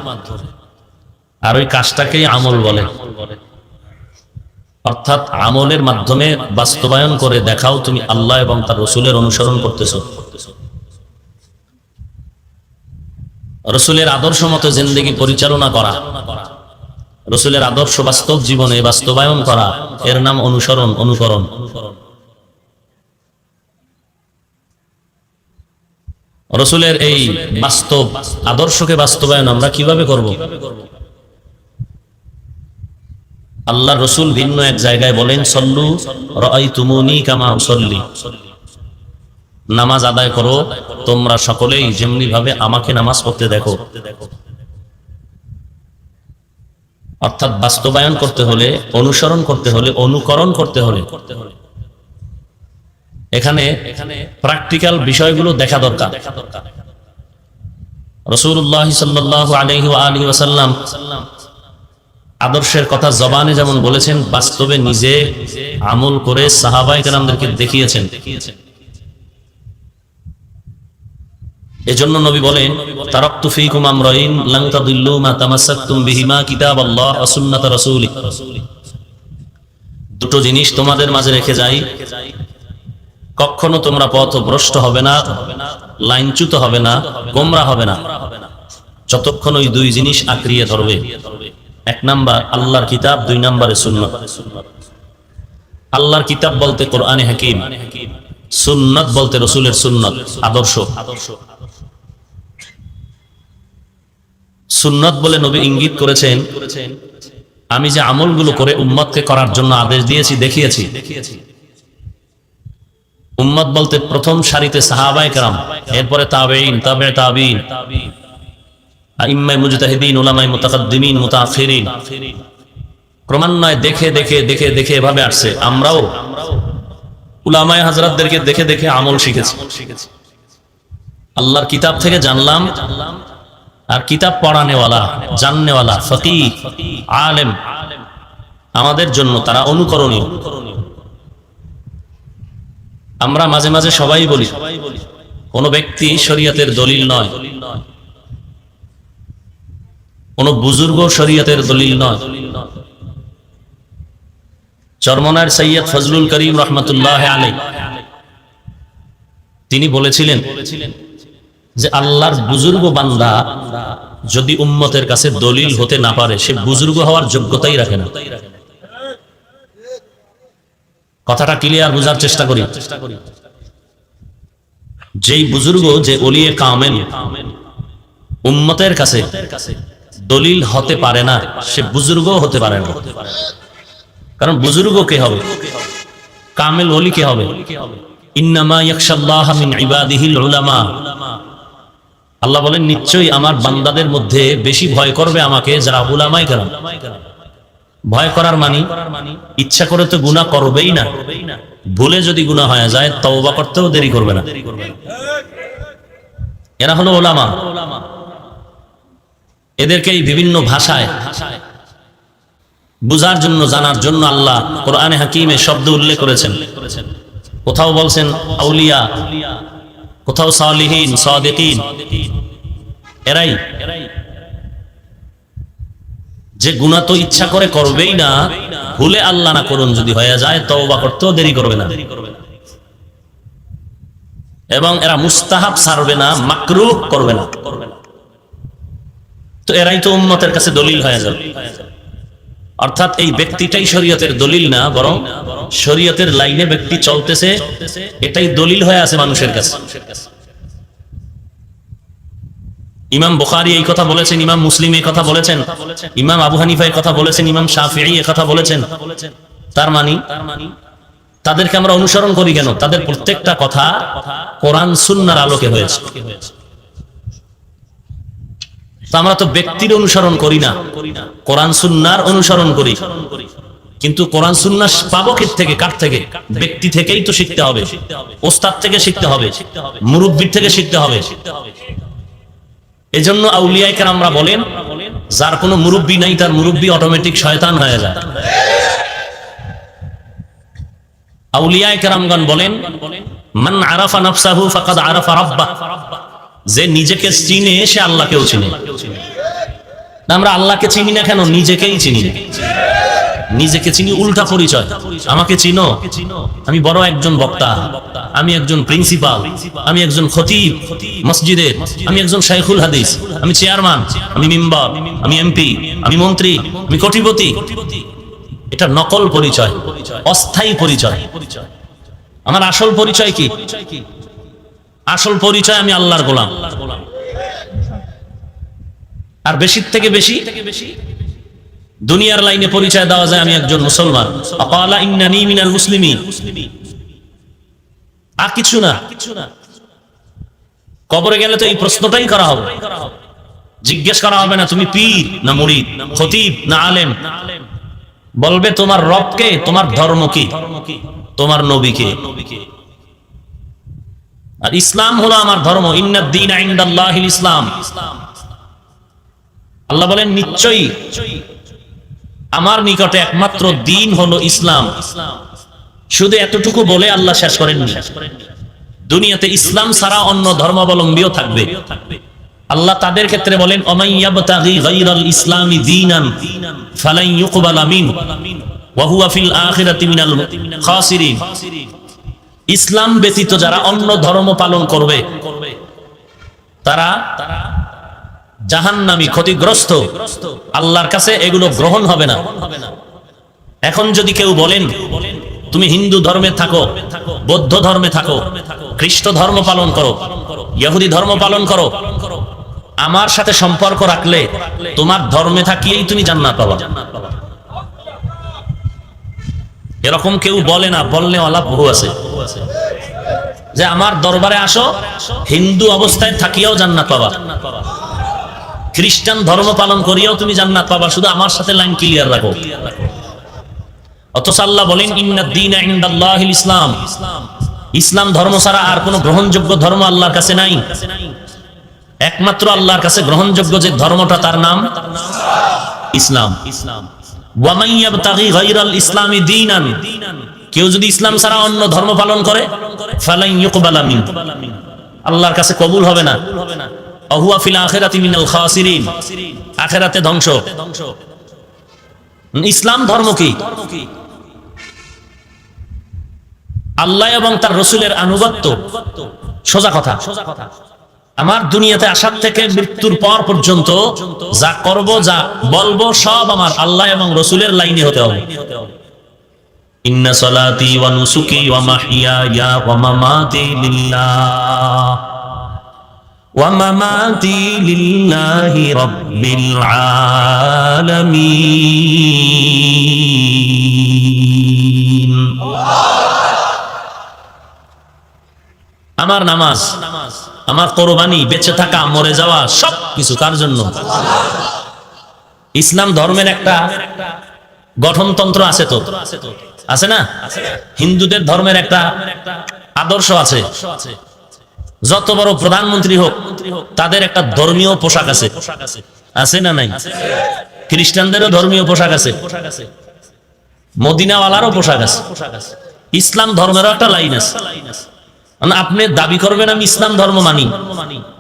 আর ওই কাজটাকেই আমল বলে। অর্থাৎ আমলের মাধ্যমে বাস্তবায়ন করে দেখাও তুমি আল্লাহ এবং তার রাসূলের অনুসরণ করতেছো। রাসূলের আদর্শ মতো জিন্দেগি পরিচালনা করা, রাসূলের আদর্শ বাস্তব জীবনে বাস্তবায়ন করা, এর নাম অনুসরণ, অনুকরণ। রাসূলের এই বাস্তব আদর্শকে বাস্তবায়ন আমরা কিভাবে করব? আল্লাহর রাসূল ভিন্ন এক জায়গায় বলেন, সল্লু রাআইতুমুনি কামা উসাল্লি, নামাজ আদায় করো তোমরা সকলেই যেমনি ভাবে আমাকে নামাজ পড়তে দেখো। অর্থাৎ বাস্তবায়ন করতে হলে, অনুসরণ করতে হলে, অনুকরণ করতে হলে এখানে প্র্যাকটিক্যাল বিষয়গুলো দেখা দরকার। রাসূলুল্লাহ সাল্লাল্লাহু আলাইহি ওয়া আলিহি ওয়াসাল্লাম আদর্শের কথা জবানে যেমন বলেছেন, বাস্তবে নিজে আমল করে সাহাবায়ে কেরামদেরকে দেখিয়েছেন। এজন্য নবী বলেন, তারাকতু ফীকুম আমরাইন লান তাদিল্লু মা তামাসসাকতুম বিহিমা কিতাবাল্লাহ ওয়া সুন্নাত রাসূলি, দুটো জিনিস তোমাদের মাঝে রেখে যাই, কখনো তোমরা পথভ্রষ্ট হবে না, লাইনচ্যুত হবে না, গোমরাহ হবে না, যতক্ষণ ওই দুই জিনিস আঁকড়িয়ে ধরবে। এক নাম্বার আল্লাহর কিতাব, দুই নাম্বারে সুন্নাত। আল্লাহর কিতাব বলতে কোরআনে হাকিম, সুন্নাত বলতে রাসূলের সুন্নাত, আদর্শ। সুন্নাত বলে নবী ইঙ্গিত করেছেন, আমি যে আমলগুলো করে উম্মতকে করার জন্য আদেশ দিয়েছি, দেখিয়েছি। উম্মত বলতে প্রথম সারিতে সাহাবায়ে কেরাম, এরপরে তাবেঈন, তাবে তাবেঈন, আইম্মায়ে মুজতাহিদিন, উলামায়ে মুতাকাদ্দিমিন, মুতাআখিরিন, ক্রমান্বয়ে দেখে দেখে দেখে দেখে এভাবে আসছে। আমরাও উলামায়ে হযরতদেরকে দেখে দেখে আমল শিখেছি। আল্লাহর কিতাব থেকে জানলাম, আর কিতাব পড়ানেওয়ালা, জাননেওয়ালা, ফকিহ, আলেম আমাদের জন্য তারা অনুকরণীয়। আমরা মাঝে মাঝে সবাই বলি, কোন ব্যক্তি শরীয়তের দলিল নয়, কোন বুজুর্গ শরীয়তের দলিল নয়। চরমনার সৈয়দ ফজলুল করিম রহমতুল্লাহ আলাইহি তিনি বলেছিলেন, যে আল্লাহর বুজুর্গ বান্দা যদি উম্মতের কাছে দলিল হতে না পারে, সে বুজুর্গ হওয়ার যোগ্যতাই রাখে না। কথাটা ক্লিয়ার বোঝার চেষ্টা করি। যেই বুজুর্গ, যে ওলিয়ে কামেল উম্মতের কাছে দলিল হতে পারে না, সে বুজুর্গ হতে পারে না। কারণ বুজুর্গ কে হবে? কামেল ওলি কে হবে? ইন্নামা ইয়াখশাল্লাহ মিন ইবাদিহিল উলামা। আল্লাহ বলেন, নিশ্চয়ই আমার বান্দাদের মধ্যে বেশি ভয় করবে আমাকে যারা উলামায়ে কেরাম। ভয় করার মানে ইচ্ছা করে তো গুনাহ করবেই না, ভুলে যদি গুনাহ হয়ে যায় তওবা করতেও দেরি করবে না। এরা হলো উলামা। এদেরকেই বিভিন্ন ভাষায় বুঝার জন্য, জানার জন্য আল্লাহ কোরআনে হাকিমে শব্দ উল্লেখ করেছেন। কোথাও বলছেন আউলিয়া, কোথাও সালিহিন, সাদিকিন। এরাই যে গুনাহ তো ইচ্ছা করে করবেই না, ভুলে আল্লাহ না করুন যদি হয়ে যায় তওবা করতেও দেরি করবে না। এবং এরা মুস্তাহাব ছাড়বে না, মাকরুহ করবে না। তো এরাই তো উম্মতের কাছে দলিল হয়ে যাবে। অর্থাৎ এই ব্যক্তিটাই শরীয়তের দলিল না, বরং শরীয়তের লাইনে ব্যক্তি চলতেছে, এটাই দলিল হয়ে আছে মানুষের কাছে। ইমাম বুখারী এই কথা বলেছেন, ইমাম মুসলিম এই কথা বলেছেন, ইমাম আবু হানিফা এই কথা বলেছেন, ইমাম শাফিঈ এই কথা বলেছেন। তার মানে তাদেরকে আমরা অনুসরণ করি কেন? তাদের প্রত্যেকটা কথা কোরআন সুন্নাহর আলোকে হয়েছে। আমরা তো ব্যক্তির অনুসরণ করি না, কোরআন সুন্নাহর অনুসরণ করি। কিন্তু কোরআন সুন্নাহ পাবো থেকে? কার থেকে? ব্যক্তি থেকেই তো শিখতে হবে, ওস্তাদ থেকে শিখতে হবে, মুরব্বির থেকে শিখতে হবে। এজন্য আউলিয়ায়ে কেরামরা বলেন, যার কোনো মুরব্বি নাই তার মুরব্বি অটোমেটিক শয়তান হয়ে যায়। আউলিয়ায়ে কেরামগণ বলেন, মান আরাফা নাফসাহু ফাকাদ আরাফা রাব্বাহ। যে নিজেকে চিনে সে আল্লাহকেও চিনে। আমরা আল্লাহকে চিনি না কেন? নিজেকেই চিনি না। নিজেকে চিনি উল্টা পরিচয়। আমাকে চিনো, আমি বড় একজন বক্তা, আমি একজন প্রিন্সিপাল, আমি একজন খতিব মসজিদের, আমি একজন শাইখুল হাদিস, আমি চেয়ারম্যান, আমি মেম্বার, আমি এমপি, আমি মন্ত্রী, আমি কোটিপতি। এটা নকল পরিচয়, অস্থায়ী পরিচয়। আমার আসল পরিচয় কি? আসল পরিচয় আমি আল্লাহর গোলাম। আর বেশির থেকে বেশি দুনিয়ার লাইনে পরিচয় দেওয়া যায় আমি একজন মুসলমান। আকালা ইন্নানি মিনাল মুসলিমিন, আর কিছু না। কবরে গেলে তো এই প্রশ্নটাই করা হবে, জিজ্ঞেস করা হবে না তুমি পীর না মুরিদ, খতিব না আলেম। বলবে তোমার রবকে, তোমার ধর্ম কি, তোমার নবীকে। আর ইসলাম হলো আমার ধর্ম। ইন্নাদ দীনা ইনদাল্লাহিল ইসলাম। আল্লাহ বলেন, নিশ্চয়ই আমার নিকটে একমাত্র দিন হলো ইসলাম। শুধু এতটুকু বলে আল্লাহ শেষ করেননি, দুনিয়াতে ইসলাম ছাড়া অন্য ধর্মাবলম্বীও থাকবে। আল্লাহ তাদের ক্ষেত্রে বলেন, ওমান ইয়াবতাগি গায়রাল ইসলামি দীনান ফালান ইউকবালা মিনহু ওয়া হুয়া ফিল আখিরাতি মিনাল খাসিরিন। ইসলাম ব্যতীত যারা অন্য ধর্ম পালন করবে তারা জাহান্নামী, ক্ষতিগ্রস্ত। আল্লাহর কাছে এগুলো গ্রহণ হবে না। এখন যদি কেউ বলেন তুমি হিন্দু ধর্মে থাকো, বৌদ্ধ ধর্মে থাকো, খ্রিস্ট ধর্ম পালন করো, ইহুদি ধর্ম পালন করো, আমার সাথে সম্পর্ক রাখলে তোমার ধর্মে থাকিয়েই তুমি জান্নাত পাবা। এরকম কেউ বলে না, বললে অলাভ বহু আছে। যে আমার দরবারে আসো, হিন্দু অবস্থায় থাকিয়াও জান্নাত পাবা, খ্রিস্টান ধর্ম পালন করিয়াও তুমি জান্নাত পাবা, শুধু আমার সাথে লাইন ক্লিয়ার রাখো। অথচ আল্লাহ বলেন, ইন্নাদ দীনা ইনদাল্লাহিল ইসলাম। ইসলাম ধর্ম ছাড়া আর কোনো গ্রহণযোগ্য ধর্ম আল্লাহর কাছে নাই। একমাত্র আল্লাহর কাছে গ্রহণযোগ্য যে ধর্মটা, তার নাম ইসলাম। ওয়া মান ইয়াবতাগি গায়রাল ইসলামি দীনান, কেউ যদি ইসলাম ছাড়া অন্য ধর্ম পালন করে, ফালান ইউকবালা মিনহু, আল্লাহর কাছে কবুল হবে না। ওয়া হুয়া ফিল আখিরাতি মিনাল খাসিরিন, আখিরাতে ধ্বংস। ইসলাম ধর্ম কি? আল্লাহ এবং তার রাসূলের আনুগত্য। সোজা কথা। আমার দুনিয়াতে আসার থেকে মৃত্যুর পর পর্যন্ত যা করব, যা বলবো, সব আমার আল্লাহ এবং রসুলের লাইনে হতে হবে। ইন্না সালাতি ওয়া নুসুকি ওয়া মাহইয়ায়া ওয়া মামাতি লিল্লাহ ওয়া মামাতি লিল্লাহি রাব্বিল আলামিন। আমার নামাজ, আমার কোরবানি, বেঁচে থাকা, মরে যাওয়া, সব কিছু কার জন্য? ইসলাম ধর্মের একটা গঠনতন্ত্র আছে তো, আছে না? হিন্দুদের ধর্মের একটা আদর্শ আছে। যত বড় প্রধানমন্ত্রী হোক, তাদের একটা ধর্মীয় পোশাক আছে, আছে না নাই? খ্রিস্টানদেরও ধর্মীয় পোশাক আছে, মদিনাওয়ালারও পোশাক আছে। ইসলাম ধর্মেরও একটা লাইন আছে। আপনি দাবি করবেন আমি ইসলাম ধর্ম মানি,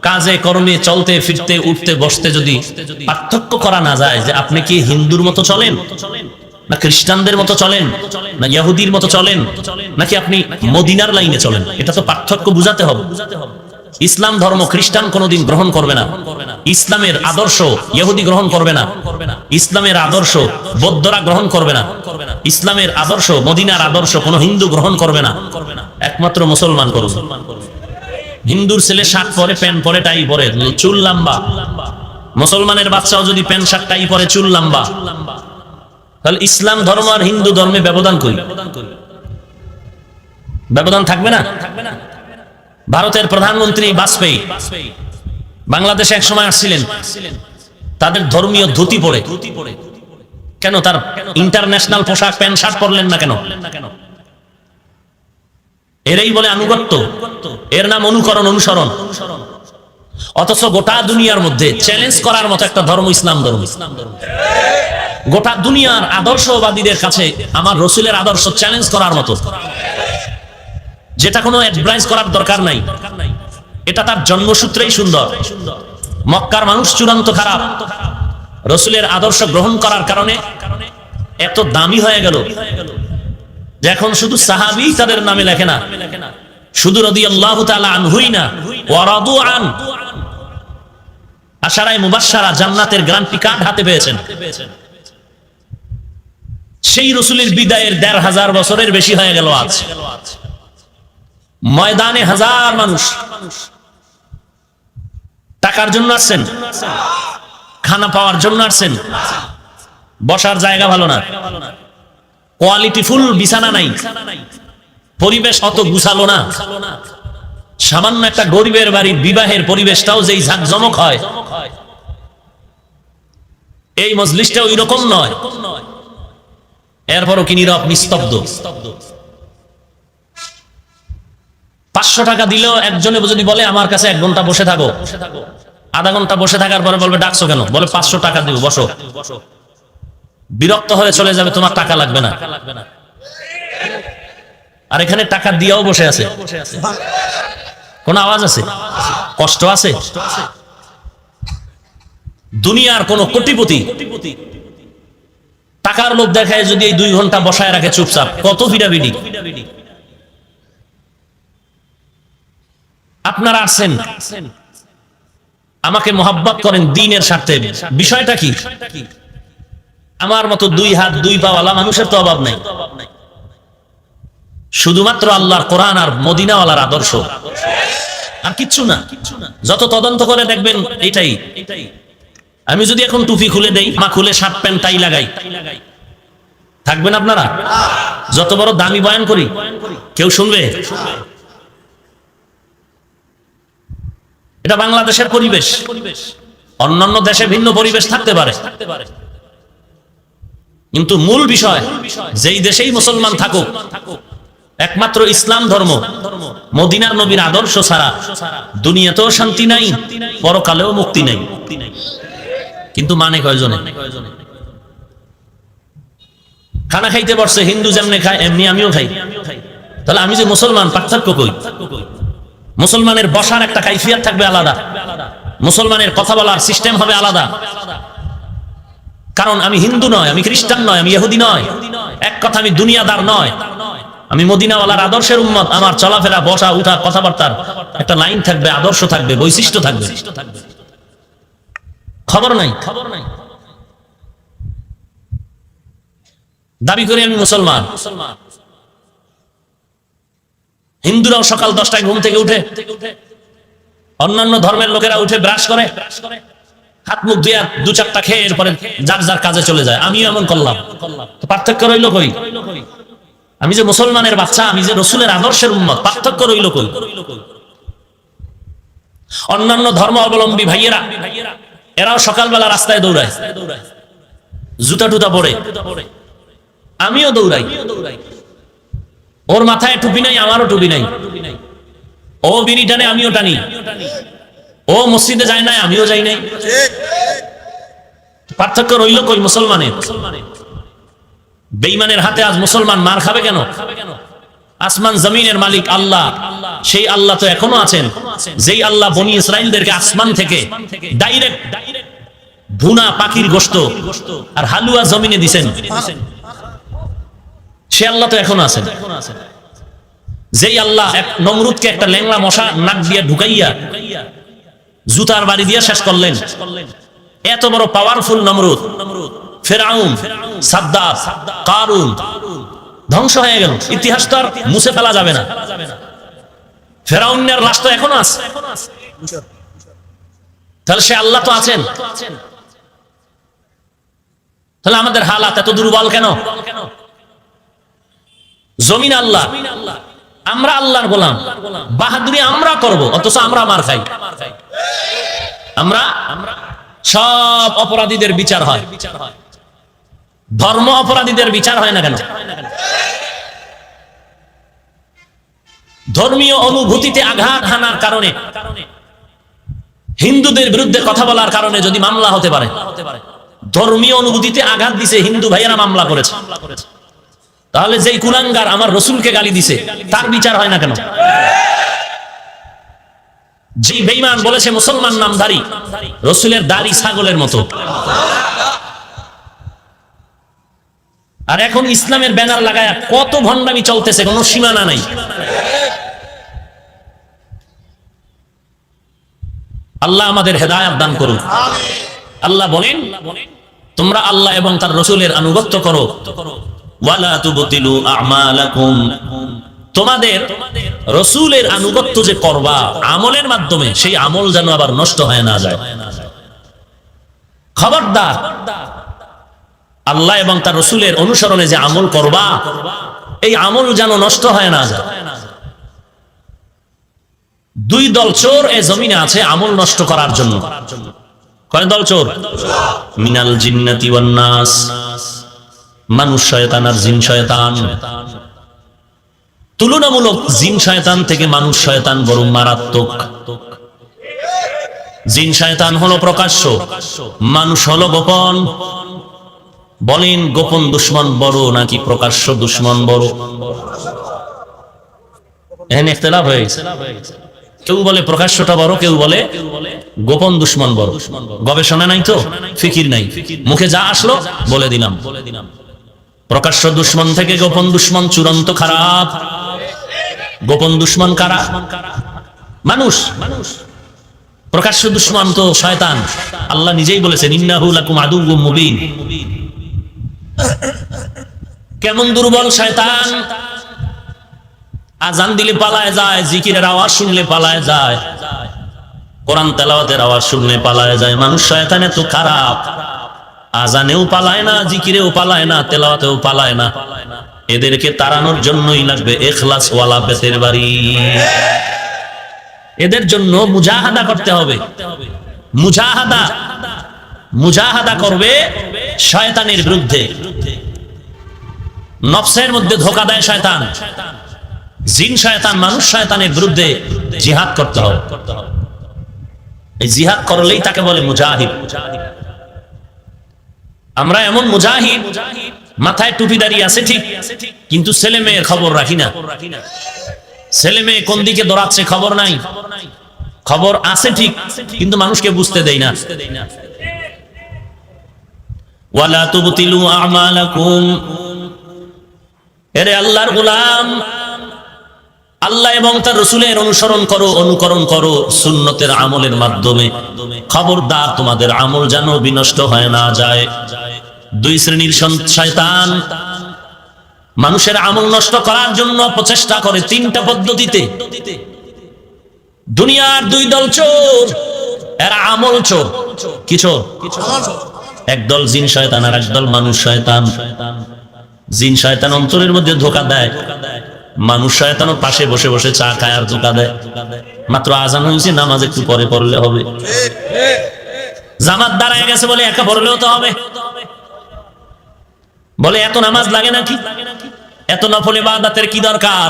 কাজে কর্মে, চলতে ফিরতে, উঠতে বসতে যদি পার্থক্য করা না যায়, যে আপনি কি হিন্দুর মতো চলেন, না খ্রিস্টানদের মতো চলেন, না ইহুদির মতো চলেন, নাকি আপনি মদিনার লাইনে চলেন, এটা তো পার্থক্য বুঝাতে হবে। ইসলাম ধর্ম খ্রিস্টান কোনোদিন গ্রহণ করবে না, ইসলামের আদর্শ ইহুদি গ্রহণ করবে না, ইসলামের আদর্শ বৌদ্ধরা গ্রহণ করবে না, ইসলামের আদর্শ, মদিনার আদর্শ কোনো হিন্দু গ্রহণ করবে না, একমাত্র মুসলমান করবে। হিন্দুর ছেলে শার্ট পরে, প্যান্ট পরে, টাই পরে, চুল লম্বা। মুসলমানের বাচ্চাও যদি প্যান্ট শার্ট টাই পরে, চুল লম্বা, তাহলে ইসলাম ধর্ম আর হিন্দু ধর্মে ব্যবধান কই? ব্যবধান থাকবে না? ভারতের প্রধানমন্ত্রী বাজপেয়ী বাংলাদেশে এক সময় আসছিলেন, তাদের ধর্মীয় ধুতি পরে। কেন তার ইন্টারন্যাশনাল পোশাক প্যান্ট শার্ট পরলেন না কেন? এরই বলে আনুগত্য, এর নাম অনুকরণ, অনুসরণ। অথচ গোটা দুনিয়ার মধ্যে চ্যালেঞ্জ করার মতো একটা ধর্ম ইসলাম ধর্ম। গোটা দুনিয়ার আদর্শবাদীদের কাছে আমার রসুলের আদর্শ চ্যালেঞ্জ করার মতো, যেটা কোনো অ্যাডভাইস করার দরকার নাই। এটা তার জন্মসূত্রেই সুন্দর। মক্কার মানুষ চূড়ান্ত খারাপ, রসুলের আদর্শ গ্রহণ করার কারণে এত দামি হয়ে গেল যে এখন শুধু সাহাবী তাদের নামে লেখে না, শুধু রাদিয়াল্লাহু তাআলা আনহুই না, ওয়া রাদু আন, আশারায়ে মুবাশশারা, জান্নাতের গ্যারান্টি কার্ড হাতে পেয়েছেন। সেই রসুলের বিদায়ের ১৫০০ বছরের বেশি হয়ে গেল। আজ ময়দানে হাজার মানুষ টাকার জন্য আসছেন, খানা পাওয়ার জন্য আসছেন, বসার জায়গা ভালো না, কোয়ালিটি ফুল বিছানা নাই, পরিবেশ অত গুছালো না। সামান্য একটা গরিবের বাড়ির বিবাহের পরিবেশটাও যেই ঝাঁকজমক হয়, এই মজলিসটা ওই রকম নয়। এরপরও কি নীরব, নিস্তব্ধ। ৫০০ টাকা দিলেও একজনে যদি বলে আমার কাছে ১ ঘন্টা বসে থাকো, আধা ঘন্টা বসে থাকার পরে বলবে ডাকছো কেন? বলে ৫০০ টাকা দিব, বসো। বিরক্ত হয়ে চলে যাবে, তোমার টাকা লাগবে না। আর এখানে টাকা দিয়েও বসে আছে, কোন আওয়াজ আছে? কষ্ট আছে? দুনিয়ার কোন কোটিপতি টাকার লোভ দেখায় যদি এই ২ ঘন্টা বসায় রাখে চুপচাপ, কত ভিড়াভিড়ি। আপনারা আসছেন, আমাকে মোহাব্বত করেন দ্বীনের স্বার্থে। বিষয়টা কি? আমার মতো ২ হাত ২ পাওয়ালা মানুষের তো অভাব নাই, শুধুমাত্র আল্লাহর কোরআন আর মদিনাওয়ালার আদর্শ, আর কিচ্ছু না। যত তদন্ত করে দেখবেন এটাই। আমি যদি এখন টুপি খুলে দেই, মা খুলে শার্ট প্যান্ট টাই লাগাই, থাকবেন আপনারা? যত বড় দামি বয়ান করি, কেউ শুনবে? এটা বাংলাদেশের পরিবেশ, অন্যান্য দেশে ভিন্ন পরিবেশ থাকতে পারে, কিন্তু মূল বিষয় যেই দেশেই মুসলমান থাকুক, একমাত্র ইসলাম ধর্ম, মদিনার নবীর আদর্শ ছাড়া দুনিয়াতেও শান্তি নাই, পরকালেও মুক্তি নাই। কিন্তু মানে কয়জনে? খানা খাইতে বসছে, হিন্দু যেমনি খায় এমনি আমিও খাই, তাহলে আমি যে মুসলমান, পার্থক্য কই? মুসলমানের বসার একটা কাইফিয়াত থাকবে আলাদা, মুসলমানের কথা বলার সিস্টেম হবে আলাদা। কারণ আমি হিন্দু নয়, আমি খ্রিস্টান নয়, আমি ইহুদি নয়, এক কথা আমি দুনিয়াদার নয়, আমি মদিনাওয়ালার আদর্শের উম্মত। আমার চলাফেরা, বসা, উঠা, কথাবার্তার একটা লাইন থাকবে, আদর্শ থাকবে, বৈশিষ্ট্য থাকবে। খবর নাই, দাবি করি আমি মুসলমান। হিন্দুরাও সকাল 10টায় ঘুম থেকে উঠে, অন্যান্য ধর্মের লোকেরা উঠে ব্রাশ করে, হাত মুখ দিয়ে 2-4টা খেয়ে এরপরে যার যার কাজে চলে যায়। আমিও এমন করলাম, তো পার্থক্য রইল কই? আমি যে মুসলমানের বাচ্চা, আমি যে রসুলের আদর্শের উম্মত, পার্থক্য রইল কই? অন্যান্য ধর্ম অবলম্বী ভাইয়েরা এরাও সকালবেলা রাস্তায় দৌড়ায়, জুতা টুতা পরে, আমিও দৌড়াই। ওর মাথায় টুপি নাই, আমারও টুপি নাই। ও বিড়ি টানে, আমিও টানি। ও মসজিদে যায় নাই, আমিও যাই নাই। পার্থক্য রইল কই মুসলমানের? বেঈমানের হাতে আজ মুসলমান মার খাবে কেন? আসমান জমিনের মালিক আল্লাহ, সেই আল্লাহ তো এখনো আছেন, যেই আল্লাহ বনি ইসরাইলদেরকে আসমান থেকে ডাইরেক্ট ভুনা পাখির গোশত আর হালুয়া জমিনে দিছেন, সে আল্লাহ তো এখনো আছেন। যেই আল্লাহ নমরুদকে একটা ল্যাংলা মশা নাক দিয়ে ঢুকাইয়া জুতার বাড়ি দিয়ে শেষ করলেন, এত বড় পাওয়ারফুল নমরুদ, ফেরাউন, সাদ্দাত, কারুন ধ্বংস হয়ে গেল। ইতিহাস তো আর মুছে ফেলা যাবে না। ফেরাউনের লাশ তো এখনো আছে। তাহলে সে আল্লাহ তো আছেন। তাহলে আমাদের হালাত এত দুর্বল কেন? জমিন আল্লাহ, আমরা আল্লাহর গোলাম। বাহাদুরি আমরা করব, অথচ আমরা মার খাই। আমরা সব অপরাধীদের বিচার হয়, ধর্ম অপরাধীদের বিচার হয় না কেন? ধর্মীয় অনুভূতিতে আঘাত হানার কারণে, হিন্দুদের বিরুদ্ধে কথা বলার কারণে যদি মামলা হতে পারে, ধর্মীয় অনুভূতিতে আঘাত দিছে, হিন্দু ভাইয়েরা মামলা করেছে, তাহলে যেই কুলাঙ্গার আমার রসুলকে গালি দিছে তার বিচার হয় না কেন? যে বেঈমান বলেছে মুসলমান নামধারী, রসুলের দাড়ি ছাগলের মতো, আর এখন ইসলামের ব্যানার লাগায় কত ভণ্ডামি চলতেছে, কোনো সীমানা নাই। আল্লাহ আমাদের হেদায়েত দান করুন। আল্লাহ বলেন, তোমরা আল্লাহ এবং তার রসুলের আনুগত্য করো। ওয়ালা তুবতিলু আমালাকুম, তোমাদের রসুলের আনুগত্য যে করবা আমলের মাধ্যমে, সেই আমল যেন আবার নষ্ট হয়ে না যায়। খবরদার, আল্লাহ এবং তার রসুলের অনুসরণে যে আমল করবা, এই আমল যেন নষ্ট হয় না যায়। দুই দল চোর এ জমিনে আছে আমল নষ্ট করার জন্য। কয় দল চোর? মিনাল জিন্নাতি ওয়ান নাস, মানুষ শয়তান আর জিন শয়তান। তুলনামূলক জিন শয়তান থেকে মানুষ শয়তান বড় মারাত্মক। জিন শয়তান হলো প্রকাশ্য, মানুষ হলো গোপন। বলেন, গোপন দুশ্মন বড় নাকি প্রকাশ্য দুশ্মন বড়? এখানে ইখতিলাফ হয়েছে। কেউ বলে প্রকাশ্যটা বড়, কেউ বলে গোপন দুশ্মন বড়। গবেষণা নাই তো, ফিকির নাই, মুখে যা আসলো বলে দিলাম। প্রকাশ্য দুশ্মন থেকে গোপন দুশ্মন চূড়ান্ত খারাপ। গোপন দুশ্মন কারা? মানুষ। প্রকাশ্য দুশ্মন তো শয়তান। আল্লাহ নিজেই বলেছেন, ইন্নাহু লাকুম আদুউম মুবিন। কেমন দুর্বল শয়তান! আজান দিলে পালায় যায়, জিকিরের আওয়াজ শুনলে পালায় যায়, কোরআন তেলাওয়াতের আওয়াজ শুনলে পালায় যায়। মানুষ শয়তান এত খারাপ, আজানেও পালায় না, জিকিরেও পালায় না, তেলাওয়াতেও পালায় না। এদেরকে তাড়ানোর জন্যই লাগবে ইখলাস ওয়ালা বেতের বাড়ি। এদের জন্য মুজাহাদা করতে হবে। মুজাহাদা করবে শয়তানের বিরুদ্ধে। নফসের মধ্যে ধোঁকা দেয় শয়তান, জিন শয়তান, মানুষ শয়তানের বিরুদ্ধে জিহাদ করতে হবে। এই জিহাদ করলেই তাকে বলে মুজাহিদ। আমরা এমন মুজাহিদ, মাথায় টুপি দাঁড়িয়ে আছে ঠিক, কিন্তু ছেলে মেয়ের খবর রাখি না। ছেলে মেয়ে কোন দিকে দৌড়াচ্ছে খবর নাই। খবর আছে ঠিক, কিন্তু মানুষকে বুঝতে দেই না। ওয়ালা তুবতিলু আমালাকুম, এরে আল্লাহর গোলাম, আল্লাহ এবং তার রাসূলের অনুকরণ করো সুন্নতের আমলের মাধ্যমে। খবরদার তোমাদের আমল যেন বিনষ্ট হয় না যায়। দুই শ্রেণীর শয়তান মানুষের আমল নষ্ট করার জন্য প্রচেষ্টা করে তিনটা পদ্ধতিতে। দুনিয়ার দুই দল চোর, এরা আমল চোর। কি চোর? একদল জিন শয়তান আর একদল মানুষ শয়তান। জিন শয়তান অন্তরের মধ্যে ধোঁকা দেয়, মানুষ শয়তানও পাশে বসে বসে চা খায় আর ধোঁকা দেয়। মাত্র আজান হয়েছে, নামাজ একটু পরে পড়লে হবে, জামাত দাঁড়ায় গেছে বলে একা পড়লেও তো হবে, বলে এত নামাজ লাগে নাকি, এত নফল ইবাদতের কি দরকার?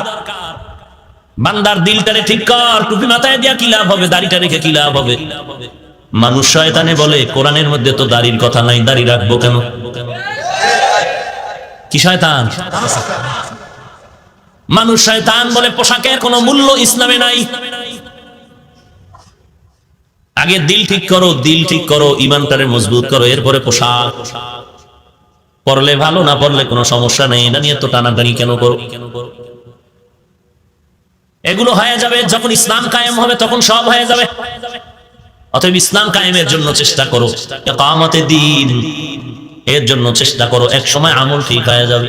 বান্দার দিলটারে ঠিক কর, টুপি মাথায় দিয়া কি লাভ হবে, দাড়িটা রেখে কি লাভ হবে? মানুষ শয়তানে বলে কোরআনের মধ্যে তো দাড়ির কথা নাই, দাড়ি রাখবো কেন? কি শয়তান? মানুষ শয়তান বলে পোশাকের কোনো মূল্য ইসলামে নাই। আগে দিল ঠিক করো, ঈমানটারে মজবুত করো, এরপরে পোশাক। পড়লে ভালো, না পড়লে কোনো সমস্যা নেই, এটা নিয়ে তো টানাটানি কেন করো? এগুলো হয়ে যাবে যখন ইসলাম কায়েম হবে, তখন সব হয়ে যাবে। অতএব ইসলাম কায়েমের জন্য চেষ্টা করো, ইকামতে দ্বীন এর জন্য চেষ্টা করো, এক সময় আমল ঠিক হয়ে যাবে।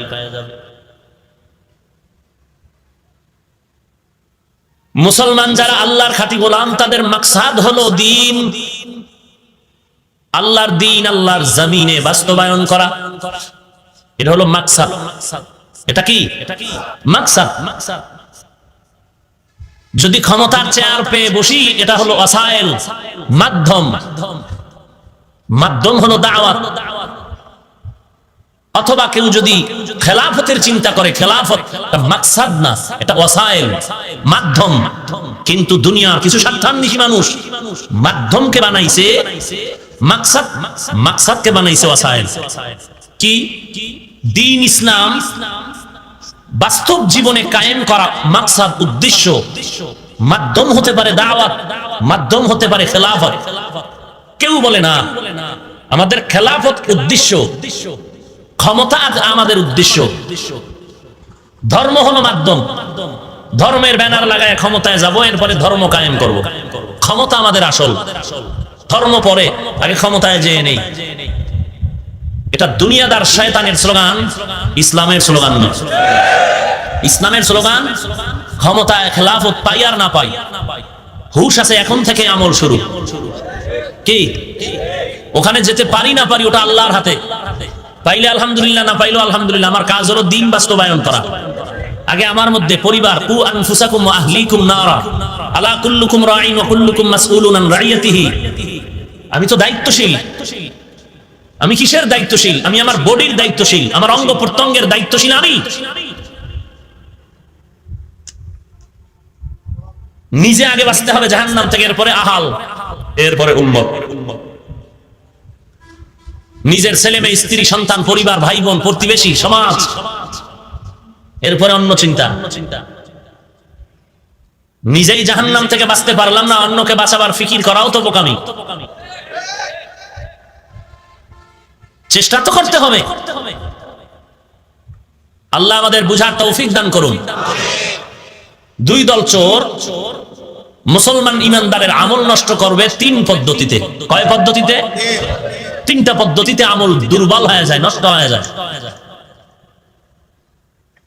মুসলমান যারা আল্লাহর খাঁটি গোলাম, তাদের মাকসাদ হলো দ্বীন, আল্লাহর দ্বীন আল্লাহর জমিনে বাস্তবায়ন করা। এটা হলো মাকসাদ। এটা কি মাকসাদ? যদি ক্ষমতার চেয়ার পেয়ে বসি, এটা হলো ওয়াসাইল, মাধ্যম হলো দাওয়াত। অথবা কেউ যদি খেলাফতের চিন্তা করে, খেলাফত মাকসাদ না, এটা ওয়াসাইল, মাধ্যম। কিন্তু দুনিয়ার কিছু স্বার্থান্বেষী মানুষ মাধ্যমকে বানাইছে মাকসাদ, মাকসাদকে বানাইছে ওয়াসাইল। কি? দ্বীন ইসলাম বাস্তব জীবনে কায়েম করা মাকসাদ, উদ্দেশ্য। মাধ্যম হতে পারে দাওয়াত, মাধ্যম হতে পারে খেলাফত। কেউ বলে না আমাদের খেলাফত উদ্দেশ্য, ক্ষমতা আমাদের উদ্দেশ্য। ধর্ম হলো মাধ্যম, ধর্মের ব্যানার লাগায় ক্ষমতায় যাব, এরপরে ধর্ম কায়েম করব। ক্ষমতা আমাদের আসল, ধর্ম পরে, আগে ক্ষমতায় যেয়ে নেই। এটা দুনিয়াদার শয়তানের স্লোগান, ইসলামের স্লোগান না। ইসলামের স্লোগান ক্ষমতায় খেলাফত পাই আর না পাই, হুশ আছে এখন থেকে আমল শুরু। কি? ওখানে যেতে পারি না পারি ওটা আল্লাহর হাতে। পাইলে আলহামদুলিল্লাহ, না পাইলেও আলহামদুলিল্লাহ। আমার কাজ হলো দ্বীন বাস্তবায়ন করা। আগে আমার মধ্যে পরিবার, কু আনফুসাকুম ওয়া আহলিকুম নারা আলা কুল্লুকুম রাঈন ওয়া কুল্লুকুম মাসউলুন আন রাইয়াতিহি। আমি তো দায়িত্বশীল। আমি কিসের দায়িত্বশীল? আমি আমার বডির দায়িত্বশীল, আমার অঙ্গ প্রত্যঙ্গের দায়িত্বশীল আমি। নিজে আগে বাঁচতে হবে জাহান্নাম থেকে, এরপরে আহাল, এরপরে উম্মত। নিজের ছেলে মেয়ে, স্ত্রী, সন্তান, পরিবার, ভাই বোন, প্রতিবেশী, সমাজ, এরপরে অন্য চিন্তা। নিজেই জাহান্নাম থেকে বাঁচতে পারলাম না, অন্যকে বাঁচাবার ফিকির করাও তো বোকামি। চেষ্টা তো করতে হবে। আল্লাহ আমাদের বুঝার তৌফিক দান করুন। দুই দল চোর মুসলমান ইমানদারের আমল নষ্ট করবে তিন পদ্ধতিতে। কয় পদ্ধতিতে? তিনটা পদ্ধতিতে আমল দুর্বল হয়ে যায়, নষ্ট হয়ে যায়।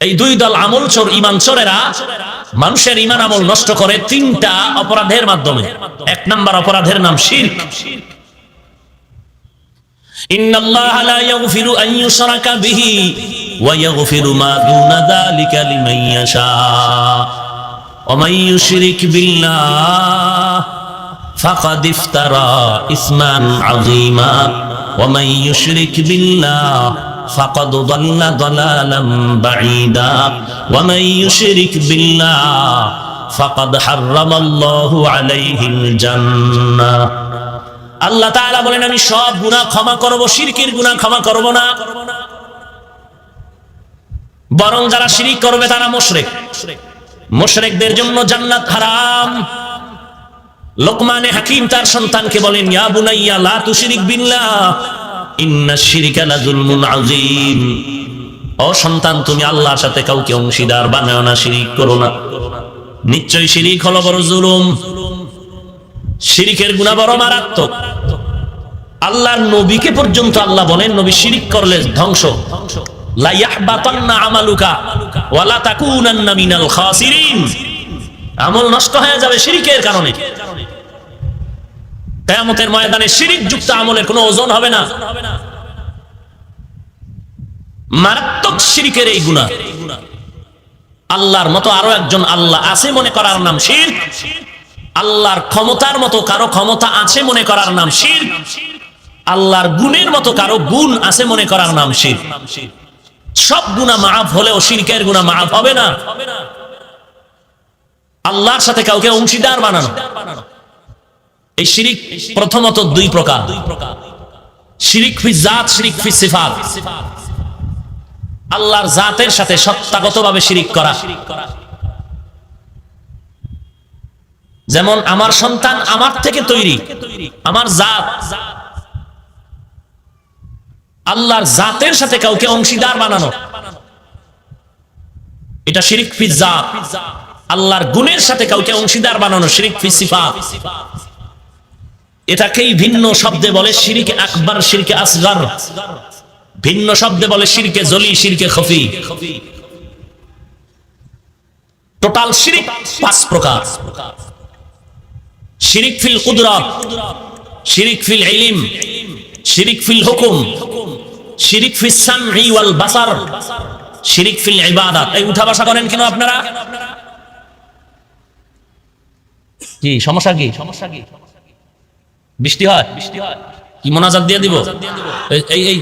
এই দুই দল আমল চোর, ইমান চোরেরা মানুষের ইমান আমল নষ্ট করে তিনটা অপরাধের মাধ্যমে। এক নাম্বার অপরাধের নাম শিরক। ইন্নাল্লাহা লা ইয়াগফিরু আন ইউশরাকা বিহি ওয়া ইয়াগফিরু মা দুনা যালিকা লিমান ইয়াশা ওয়া মান ইউশরিক বিল্লাহ ফাকাদ ইফতারা ইসমান আযীমা ওয়া মান ইউশরিক বিল্লাহ ফাকাদ দাল্লা দালালাম বাঈদা ওয়া মান ইউশরিক বিল্লাহ ফাকাদ হাররামাল্লাহু আলাইহিল জান্নাহ। আল্লাহ তাআলা বলেন আমি সব গুনাহ ক্ষমা করব, শিরকের গুনাহ ক্ষমা করব না। বরং যারা শিরক করবে তারা মুশরিক, মুশরিকদের জন্য জান্নাত হারাম। লোকমানে হাকিম তার সন্তানকে বলেন ইয়া বুনাইয়া লা তুশরিক বিল্লাহ ইন্নাশ শিরকা লাযুলমুন আযীম। ও সন্তান, তুমি আল্লাহর সাথে কাউকে অংশীদার বানাও না, শিরিক করো না। নিশ্চয়ই শিরিক হলো বড় জুলুম, শিরিকের গুনাহ বড় মারাত্মক। আল্লাহর নবীকে পর্যন্ত আল্লাহ বলেন, নবী শিরিক করলে ধ্বংস, লা ইয়াহবাতান্না আমালুকা ওয়া লা তাকুনান্না মিনাল খাসিরিন, আমল নষ্ট হয়ে যাবে শিরিকের কারণে। কিয়ামতের ময়দানে শিরিক যুক্ত আমলের কোনো ওজন হবে না। মারাত্মক শিরিকের এই গুনাহ। আল্লাহর মতো আরো একজন আল্লাহ আছে মনে করার নাম শিরক। আল্লাহর ক্ষমতার মতো কারো ক্ষমতা আছে মনে করার নাম শিরক। আল্লাহর গুণের মতো কারো গুণ আছে মনে করার নাম শিরক। সব গুনাহ মাফ হলেও শিরকের গুনাহ মাফ হবে না। আল্লাহর সাথে কাউকে অংশীদার বানানো, এই শিরিক প্রথমত দুই প্রকার। শিরিক ফি জাত, শিরিক ফি সিফাত। আল্লাহর জাতের সাথে সত্তাগতভাবে শিরিক করা। যেমন আমার সন্তান আমার থেকে তৈরি, আমার জাত। আল্লাহর জাতের সাথে কাউকে অংশীদার বানানো, এটা শিরিক ফি জাত। আল্লাহর গুণের সাথে কাউকে অংশীদার বানানো শিরিক ফি সিফাত। এটাকেই ভিন্ন শব্দে বলে শিরিক আকবার, শিরকে আসগর। ভিন্ন শব্দে বলে শিরকে জলি, শিরকে খফি। টোটাল শিরিক পাঁচ প্রকার। শিরিক ফিল কুদরত, শিরিক ফিল ইলম, শিরিক ফিল হুকুম, শিরিক ফিস সামঈ ওয়াল বাসার, শিরিক ফিল ইবাদাত। এই উঠা বসা করেন কেন আপনারা? কি সমস্যা? কি সমস্যা? কি বৃষ্টি হয়? কি মোনাজাত দিয়ে দিব? এই এই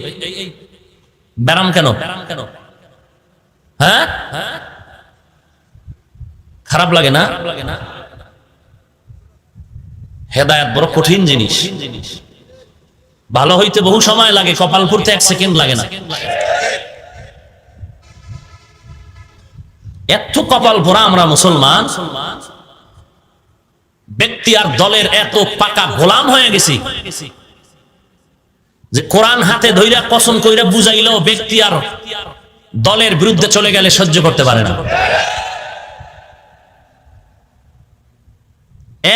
ব্যারাম কেন? হ্যাঁ, খারাপ লাগে না? হেদায়েত বড় কঠিন জিনিস। ভালো হইতে বহু সময় লাগে, কপাল পুড়তে 1 সেকেন্ড লাগে না। এত কপাল পোড়া আমরা মুসলমান, ব্যক্তি আর দলের এত পাকা গোলাম হয়ে গেছি যে কোরআন হাতে ধইরা কসম কইরা বুঝাইলেও ব্যক্তি আর দলের বিরুদ্ধে চলে গেলে সহ্য করতে পারে না।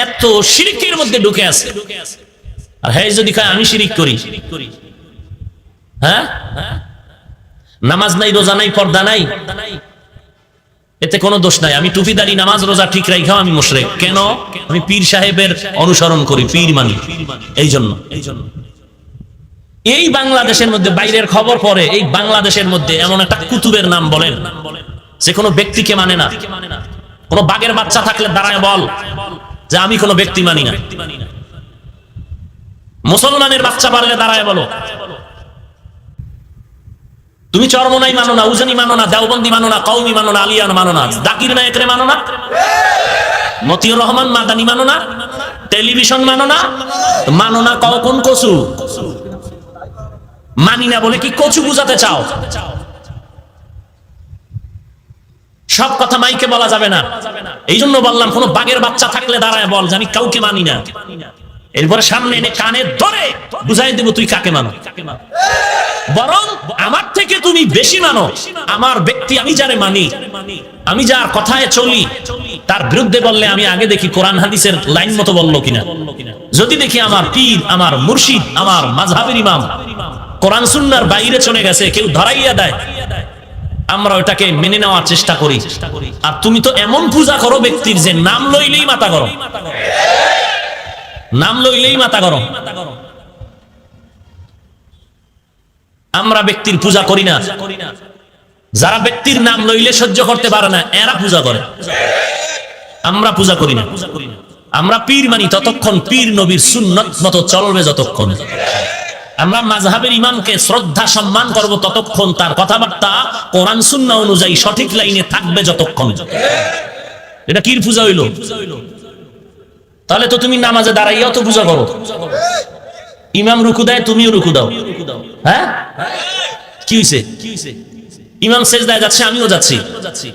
এত শিরকের মধ্যে ঢুকে আছে। আর হ্যাঁ, যদি কয় আমি শিরিক করি, হ্যাঁ, নামাজ নাই, রোজা নাই, পর্দা নাই, এতে কোনো দোষ নাই। আমি টুপিদারি, নামাজ রোজা ঠিক রাখাও আমি মুশরিক। কেন? আমি পীর সাহেবের অনুসরণ করি, পীর মানি। এই জন্য এই বাংলাদেশের মধ্যে বাইরের খবর পরে এই বাংলাদেশের মধ্যে এমন একটা কুতুবের নাম বলেন যে কোনো ব্যক্তিকে মানে না। কোনো বাঘের বাচ্চা থাকলে দাঁড়ায় বল যে আমি কোনো ব্যক্তি মানি না। মুসলমানের বাচ্চা পারলে দাঁড়ায় বলো তুমি চরমনাই মানো না, উজানি মানো না, দেওবন্দি মানো না, কওমি মানো না, আলিয়ান মানো না, জাকির নায়েকরে মানো না, মতিউর রহমান মাদানি মানো না, টেলিভিশন মানো না, মানো না কও কোন কচু? মানি না বলে কি কচু বুঝাতে চাও? সব কথা মাইকে বলা যাবে না। এই জন্য বললাম কোন বাঘের বাচ্চা থাকলে দাঁড়ায় বল যে আমি কাউকে মানি না। এরপরে সামনে এনে কানে ধরে বুঝাই দেব তুই কাকে মানো। বরং আমার থেকে তুমি বেশি মানো আমার ব্যক্তি, আমি যারে মানি, আমি যার কথায় চলি, তার বিরুদ্ধে বললে আমি আগে দেখি কোরআন হাদিসের লাইন মতো বললো কিনা। যদি দেখি আমার পীর, আমার মুর্শিদ, আমার মাযহাবের ইমাম কোরআন সুন্নাহর বাইরে চলে গেছে, কেউ ধরাইয়া দেয়, আমরা ওটাকে মেনে নেওয়ার চেষ্টা করি। আর তুমি তো এমন পূজা করো ব্যক্তির যে নাম লইলেই মাথা গরম, নাম লইলেই মাথা গরম। আমরা ব্যক্তির পূজা করি না। যারা ব্যক্তির নাম লইলে সহ্য করতে পারে না এরা পূজা করে, আমরা পূজা করি না। আমরা পীর মানি ততক্ষণ পীর নবীর সুন্নত মতো চলবে যতক্ষণ। আমরা মাযহাবের ইমামকে শ্রদ্ধা সম্মান করব ততক্ষণ তার কথাবার্তা কোরআন সুন্নাহ অনুযায়ী সঠিক লাইনে থাকবে যতক্ষণ। এটা কির পূজা হইল? তাহলে তো তুমি নামাজে দাঁড়াইয়াও তো পূজা করো। ইমাম রুকু দেয়, তুমিও রুকু দাও। হ্যাঁ, কি হইছে? ইমাম সেজদায় যাচ্ছে, আমিও যাচ্ছি।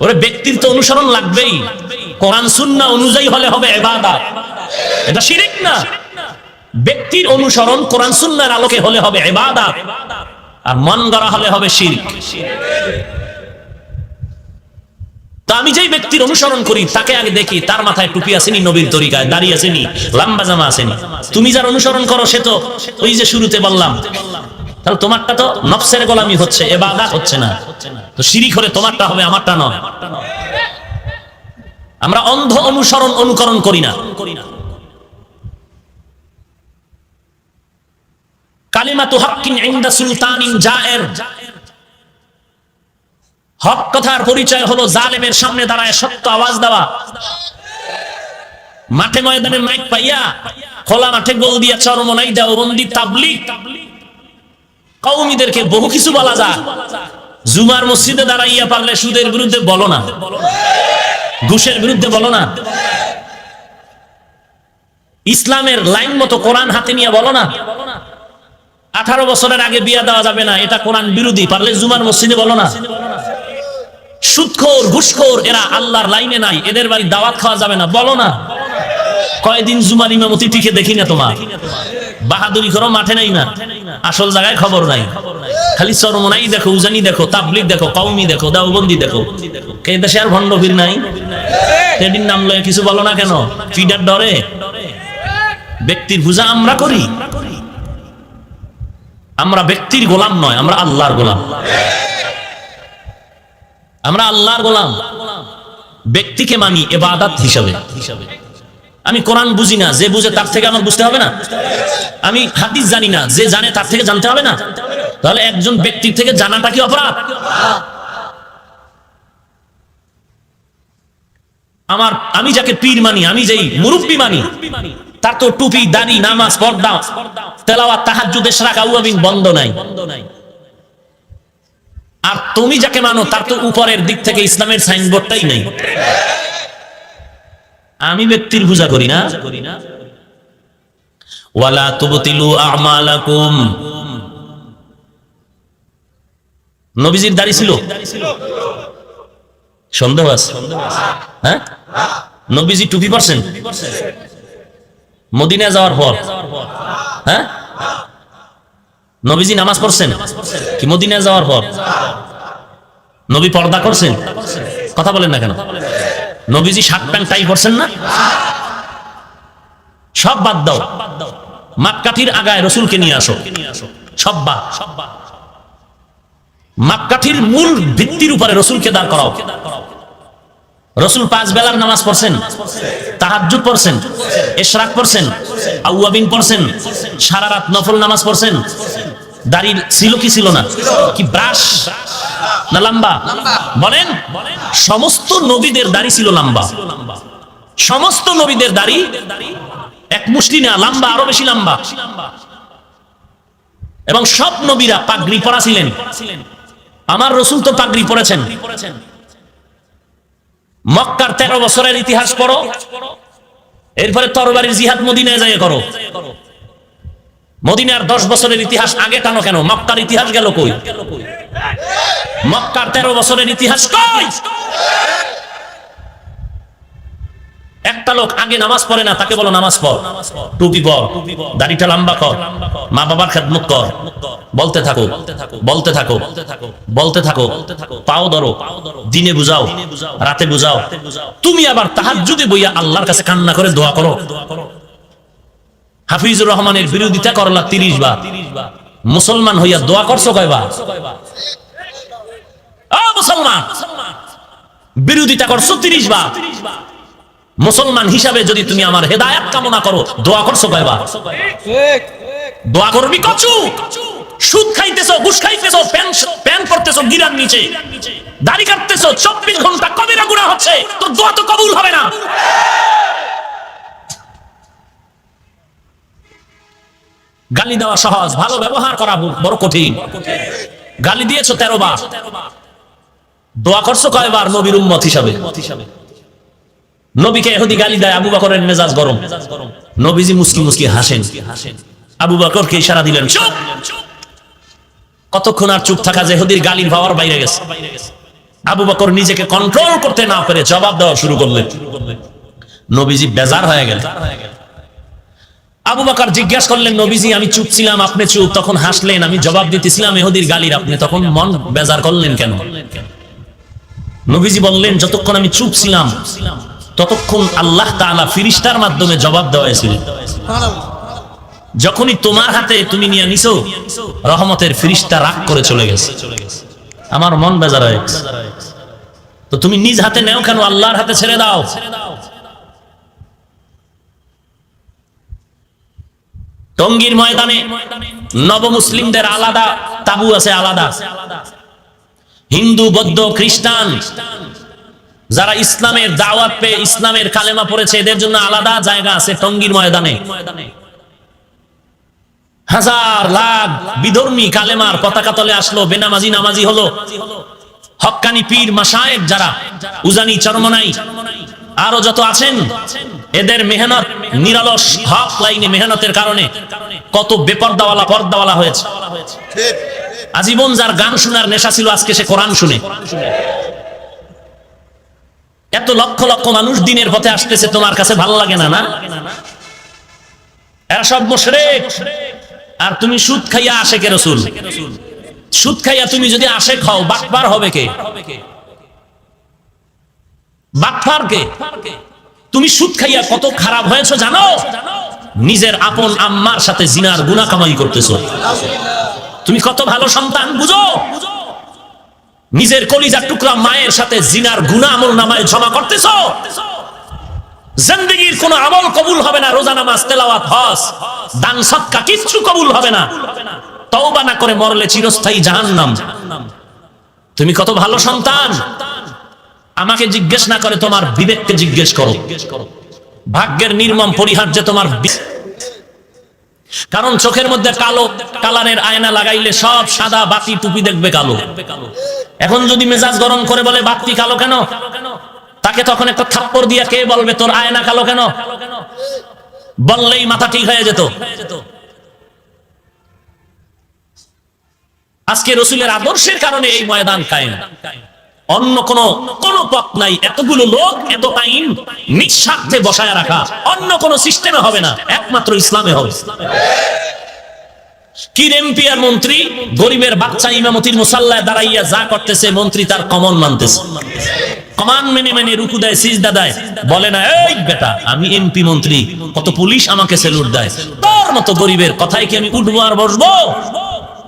ওরে ব্যক্তির তো অনুসরণ লাগবেই, কোরআন সুন্নাহ অনুযায়ী হলে হবে ইবাদত। এটা শিরক না। ব্যক্তির অনুসরণ কোরআন সুন্নাহর আলোকে হলে হবে ইবাদত, আর মন গড়া হলে হবে শিরক। তো আমি যেই ব্যক্তির অনুসরণ করি তাকে আগে দেখি তার মাথায় টুপি আসেনি, নবীর তরিকায় দাড়ি আসেনি, লম্বা জামা আসেনি। তুমি যার অনুসরণ করো সে তো ওই যে শুরুতে বললাম, তাহলে তোমারটা তো নফসের গোলামি হচ্ছে, ইবাদত হচ্ছে না। তো শিরিক হলে তোমারটা হবে, আমারটা নয়। আমরা অন্ধ অনুসরণ অনুকরণ করি না। কালিমাতু হাক্কিন ইনদা সুলতানিন জায়ের, হক কথার পরিচয় হলো জালেমের সামনে দাঁড়ায় সত্য আওয়াজ দেওয়া। মাঠে ময়দানে মাইক পাইয়া, খোলা মাঠে গোল দিয়া চরমনাই দেওবন্দি তাবলীগ কওমীদেরকে বহু কিছু বলা যায়। জুমার মসজিদে দাঁড়াইয়া পারলে সুদের বিরুদ্ধে বলো না, ঘুষের বিরুদ্ধে বলো না, ইসলামের লাইন মতো কোরআন হাতে নিয়ে বলো না। 18 বছরের আগে বিয়া দেওয়া যাবে না, এটা কোরআন বিরোধী, পারলে জুমার মসজিদে বলো না। সুদখোর ঘুষখোর এরা আল্লাহর লাইনে নাই, এদের বাড়ি দাওয়াত খাওয়া যাবে না, বলো না। কয়দিন জুমার ইমামতি টিকে দেখি না তোমার, বাহাদুরি করো, মাঠে নাই না, আসল জায়গায় খবর নাই, খালি চরমনাই দেখো, উজানি দেখো, তাবলীগ দেখো, কওমি দেখো, দেওবন্দি দেখো। এই দেশে আর ভণ্ড পীর নাই? সেদিন নাম লয়ে কিছু বলো না কেন? ফিডার ডরে? ব্যক্তির পূজা আমরা করি। আমরা ব্যক্তির গোলাম নয়, আমরা আল্লাহর গোলাম। আমরা আল্লাহর গোলাম, ব্যক্তিকে মানি ইবাদত হিসাবে। আমি কোরআন বুঝি না, যে বুঝে তার থেকে আমার বুঝতে হবে না? আমি হাদিস জানি না, যে জানে তার থেকে জানতে হবে না? তাহলে একজন ব্যক্তির থেকে জানাটা কি অপরাধ? আমি যাকে পীর মানি, আমি যেই মুরব্বী মানি, তার তো টুপি, দাড়ি, নামাজ, পর্দা, তেলাওয়াত, তাহাজ্জুদ, ইশরাক, আউয়াবিন বন্ধ নাই। আর তুমি যাকে মানো তার তো উপরের দিক থেকে ইসলামের সাইনবোর্ডটাই নাই। আমি ব্যক্তির পূজা করি না। ওয়ালা তুবতিলু আমালাকুম। নবীজির দাড়ি ছিল? সন্দেহ আছে? হ্যাঁ, নবীজি টুপি পরছেন মদিনা যাওয়ার পর? হ্যাঁ, নবীজি নামাজ পড়ছেন কি মদিনা যাওয়ার পর? নবী পর্দা করছেন? কথা বলেন না কেন? নবীজি শার্ট প্যান্ট টাই পরছেন না? সব বাদ দাও, মাপকাঠির আগায় রসুলকে নিয়ে আসো, সব বাদ। মাপকাঠির মূল ভিত্তির উপরে রসুলকে দাঁড় করাও। রসুল 5 বেলার নামাজ পড়ছেন, তাহাজ্জুদ পড়ছেন, ইশরাক পড়ছেন, আউয়াবিন পড়ছেন, সারা রাত নফল নামাজ পড়ছেন। দাড়ি ছিল কি ছিল না? কি ব্রাশ না লম্বা? বলেন। সমস্ত নবীদের দাড়ি ছিল লম্বা, সমস্ত নবীদের দাড়ি এক মুষ্টি না, লম্বা, আরো বেশি লম্বা। এবং সব নবীরা পাগড়ি পরা ছিলেন। আমার রসুল তো পাগড়ি পরেছেন। মক্কার 13 বছরের ইতিহাস পড়ো, এরপরে তরবারির জিহাদ মদিনায় যায় করো। মদিনার 10 বছরের ইতিহাস আগে টানো কেন? মক্কার ইতিহাস গেল কই? মক্কার 13 বছরের ইতিহাস কই? একটা লোক আগে নামাজ পড়ে না, তাকে বলো নামাজ পড়, টুপি পর, দাড়িটা লম্বা কর, মা বাবার খেদমত কর, বলতে থাকো, বলতে থাকো, বলতে থাকো, পাও ধরো, দিনে বুঝাও, রাতে বুঝাও। তুমি আবার তাহাজ্জুদে বইয়া আল্লাহর কাছে কান্না করে দোয়া করো। হাফিজুর রহমানের বিরোধিতা করলা 30 বার, মুসলমান হইয়া দোয়া করছো কয়বার? মুসলমান বিরোধিতা করছো 30 বার। মুসলমান হিসাবে যদি তুমি আমার হেদায়েত কামনা করো, দোয়া করছো কয়বার? দোয়া করবি কচু। সুদ খাইতেছো, ঘুষ খাইতেছো, প্যান পড়তেছো গিরার নিচে, দাড়ি কাটতেছো, 24 ঘন্টা কবিরা গুনাহ হচ্ছে, তো দোয়া তো কবুল হবে না। গালি দেওয়া সহজ, ভালো ব্যবহার করা বড় কঠিন। গালি দিয়েছো 13 বার, দোয়া করছো কয়বার নবীর উম্মত হিসাবে? নবীকে ইহুদি গালি দেয়, আবু বকরের মেজাজ গরম, নবীজি মুস্কি মুস্কি হাসেন, আবু বকরকে ইশারা দিলেন চুপ। কতক্ষণ আর চুপ থাকা, যে ইহুদির গালির পাওয়ার বাইরে গেছে। আবু বকর নিজেকে কন্ট্রোল করতে না পেরে জবাব দেওয়া শুরু করলেন। নবীজি বেজার হয়ে গেলেন। আবু বকর জিজ্ঞাসা করলেন, নবীজি আমি চুপ ছিলাম, আপনি চুপ, তখন হাসলেন, আমি জবাব দিতেছিলাম ইহুদির গালির, আপনি তখন মন বেজার করলেন কেন? নবীজি বললেন, যতক্ষণ আমি চুপ ছিলাম ততক্ষণ আল্লাহ তাআলা ফেরেশতার মাধ্যমে জবাব দেওয়াইছিল। যখনই তোমার হাতে তুমি নিয়ে নিছো, রহমতের ফেরেশতা রাগ করে চলে গেছে, আমার মন বেজার হয়ে গেছে। তো তুমি নিজ হাতে নেও কেন, আল্লাহর হাতে ছেড়ে দাও। টঙ্গীর ময়দানে নবমুসলিমদের আলাদা তাবু আছে, আলাদা। হিন্দু, বৌদ্ধ, খ্রিস্টান যারা ইসলামের দাওয়াত পেয়ে ইসলামের কালেমা পড়েছে, এদের জন্য আলাদা জায়গা আছে টঙ্গীর ময়দানে। হাজার লাখ বিধর্মী কালেমার পতাকা তলে আসলো, বেনামাজি নামাজি হলো। হক্কানি পীর মাশায়েখ যারা, উজানি, চরমনাই, আরো যত আছেন, এদের মেহনত, নিরলস হক লাইনে মেহনতের কারণে কত বেপর্দাওয়ালা পর্দাওয়ালা হয়েছে। আজীবন যার গান শোনার নেশা ছিল, আজকে সে কোরআন শুনে। এত লক্ষ লক্ষ মানুষ দিনের পথে আসতেছে, তোমার কাছে ভালো লাগে না? না, এরা সব মুশরিক। আর তুমি সুদ খাইয়া আশেকে রাসূল, সুদ খাইয়া তুমি যদি আশেক হও, বাটপার হবে কে? বাটপার কে? তুমি সুদ খাইয়া কত খারাপ হয়েছো জানো? নিজের আপন আম্মার সাথে জিনার গুনাহ কামাই করতেছো। তুমি কত ভালো সন্তান বুঝো? নিজের কলিজার টুকরা মায়ের সাথে জিনার গুনাহ আমল নামায় জমা করতেছো। জিন্দেগীর কোন আমল কবুল হবে না, রোজা, নামাজ, তেলাওয়াত, হজ, দান, সদকা কিচ্ছু কবুল হবে না। তওবা না করে মরলে চিরস্থায়ী জাহান্নাম। তুমি কত ভালো সন্তান, আমাকে জিজ্ঞেস না করে তোমার বিবেককে জিজ্ঞেস করো। ভাগ্যের নির্মম পরিহার যে তোমার, কারণ চোখের মধ্যে কালো কালারের আয়না লাগাইলে সব সাদা, বাতি টুপি দেখবে কালো। এখন যদি মেজাজ গরম করে বলে বাতি কালো কেন, তাকে তখন একটা থাপ্পড় দিয়া কে বলবে তোর আয়না কালো কেন? বললেই মাথা ঠিক হয়ে যেত। আজকে রাসূলের আদর্শের কারণে এই ময়দান কায়েম, অন্য কোন পথ নাই। এতগুলো লোক, এত আইন নিঃস্বার্থে বসায় রাখা অন্য কোন সিস্টেমে হবে না, একমাত্র ইসলামে হবে। কি এমপি আর মন্ত্রী, গরিবের বাচ্চা ইমামতির মুসাল্লায় দাঁড়াইয়া যা করতেছে, মন্ত্রী তার কমন মানতেছে, কমান মেনে মেনে রুকু দেয়, সিজদা দেয়, বলে না এই বেটা আমি এমপি মন্ত্রী, কত পুলিশ আমাকে স্যালুট দেয়। তোর মতো গরিবের কথায় কি আমি উঠবো আর বসবো?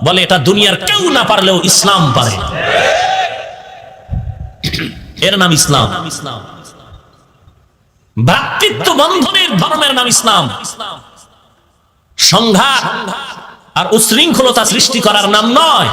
বলে এটা দুনিয়ার কেউ না পারলেও ইসলাম পারে। এর নাম ইসলাম। ভ্রাতৃত্ব বন্ধনের ধর্মের নাম ইসলাম। সংঘাত আর উশৃঙ্খলতা সৃষ্টি করার নাম নয়।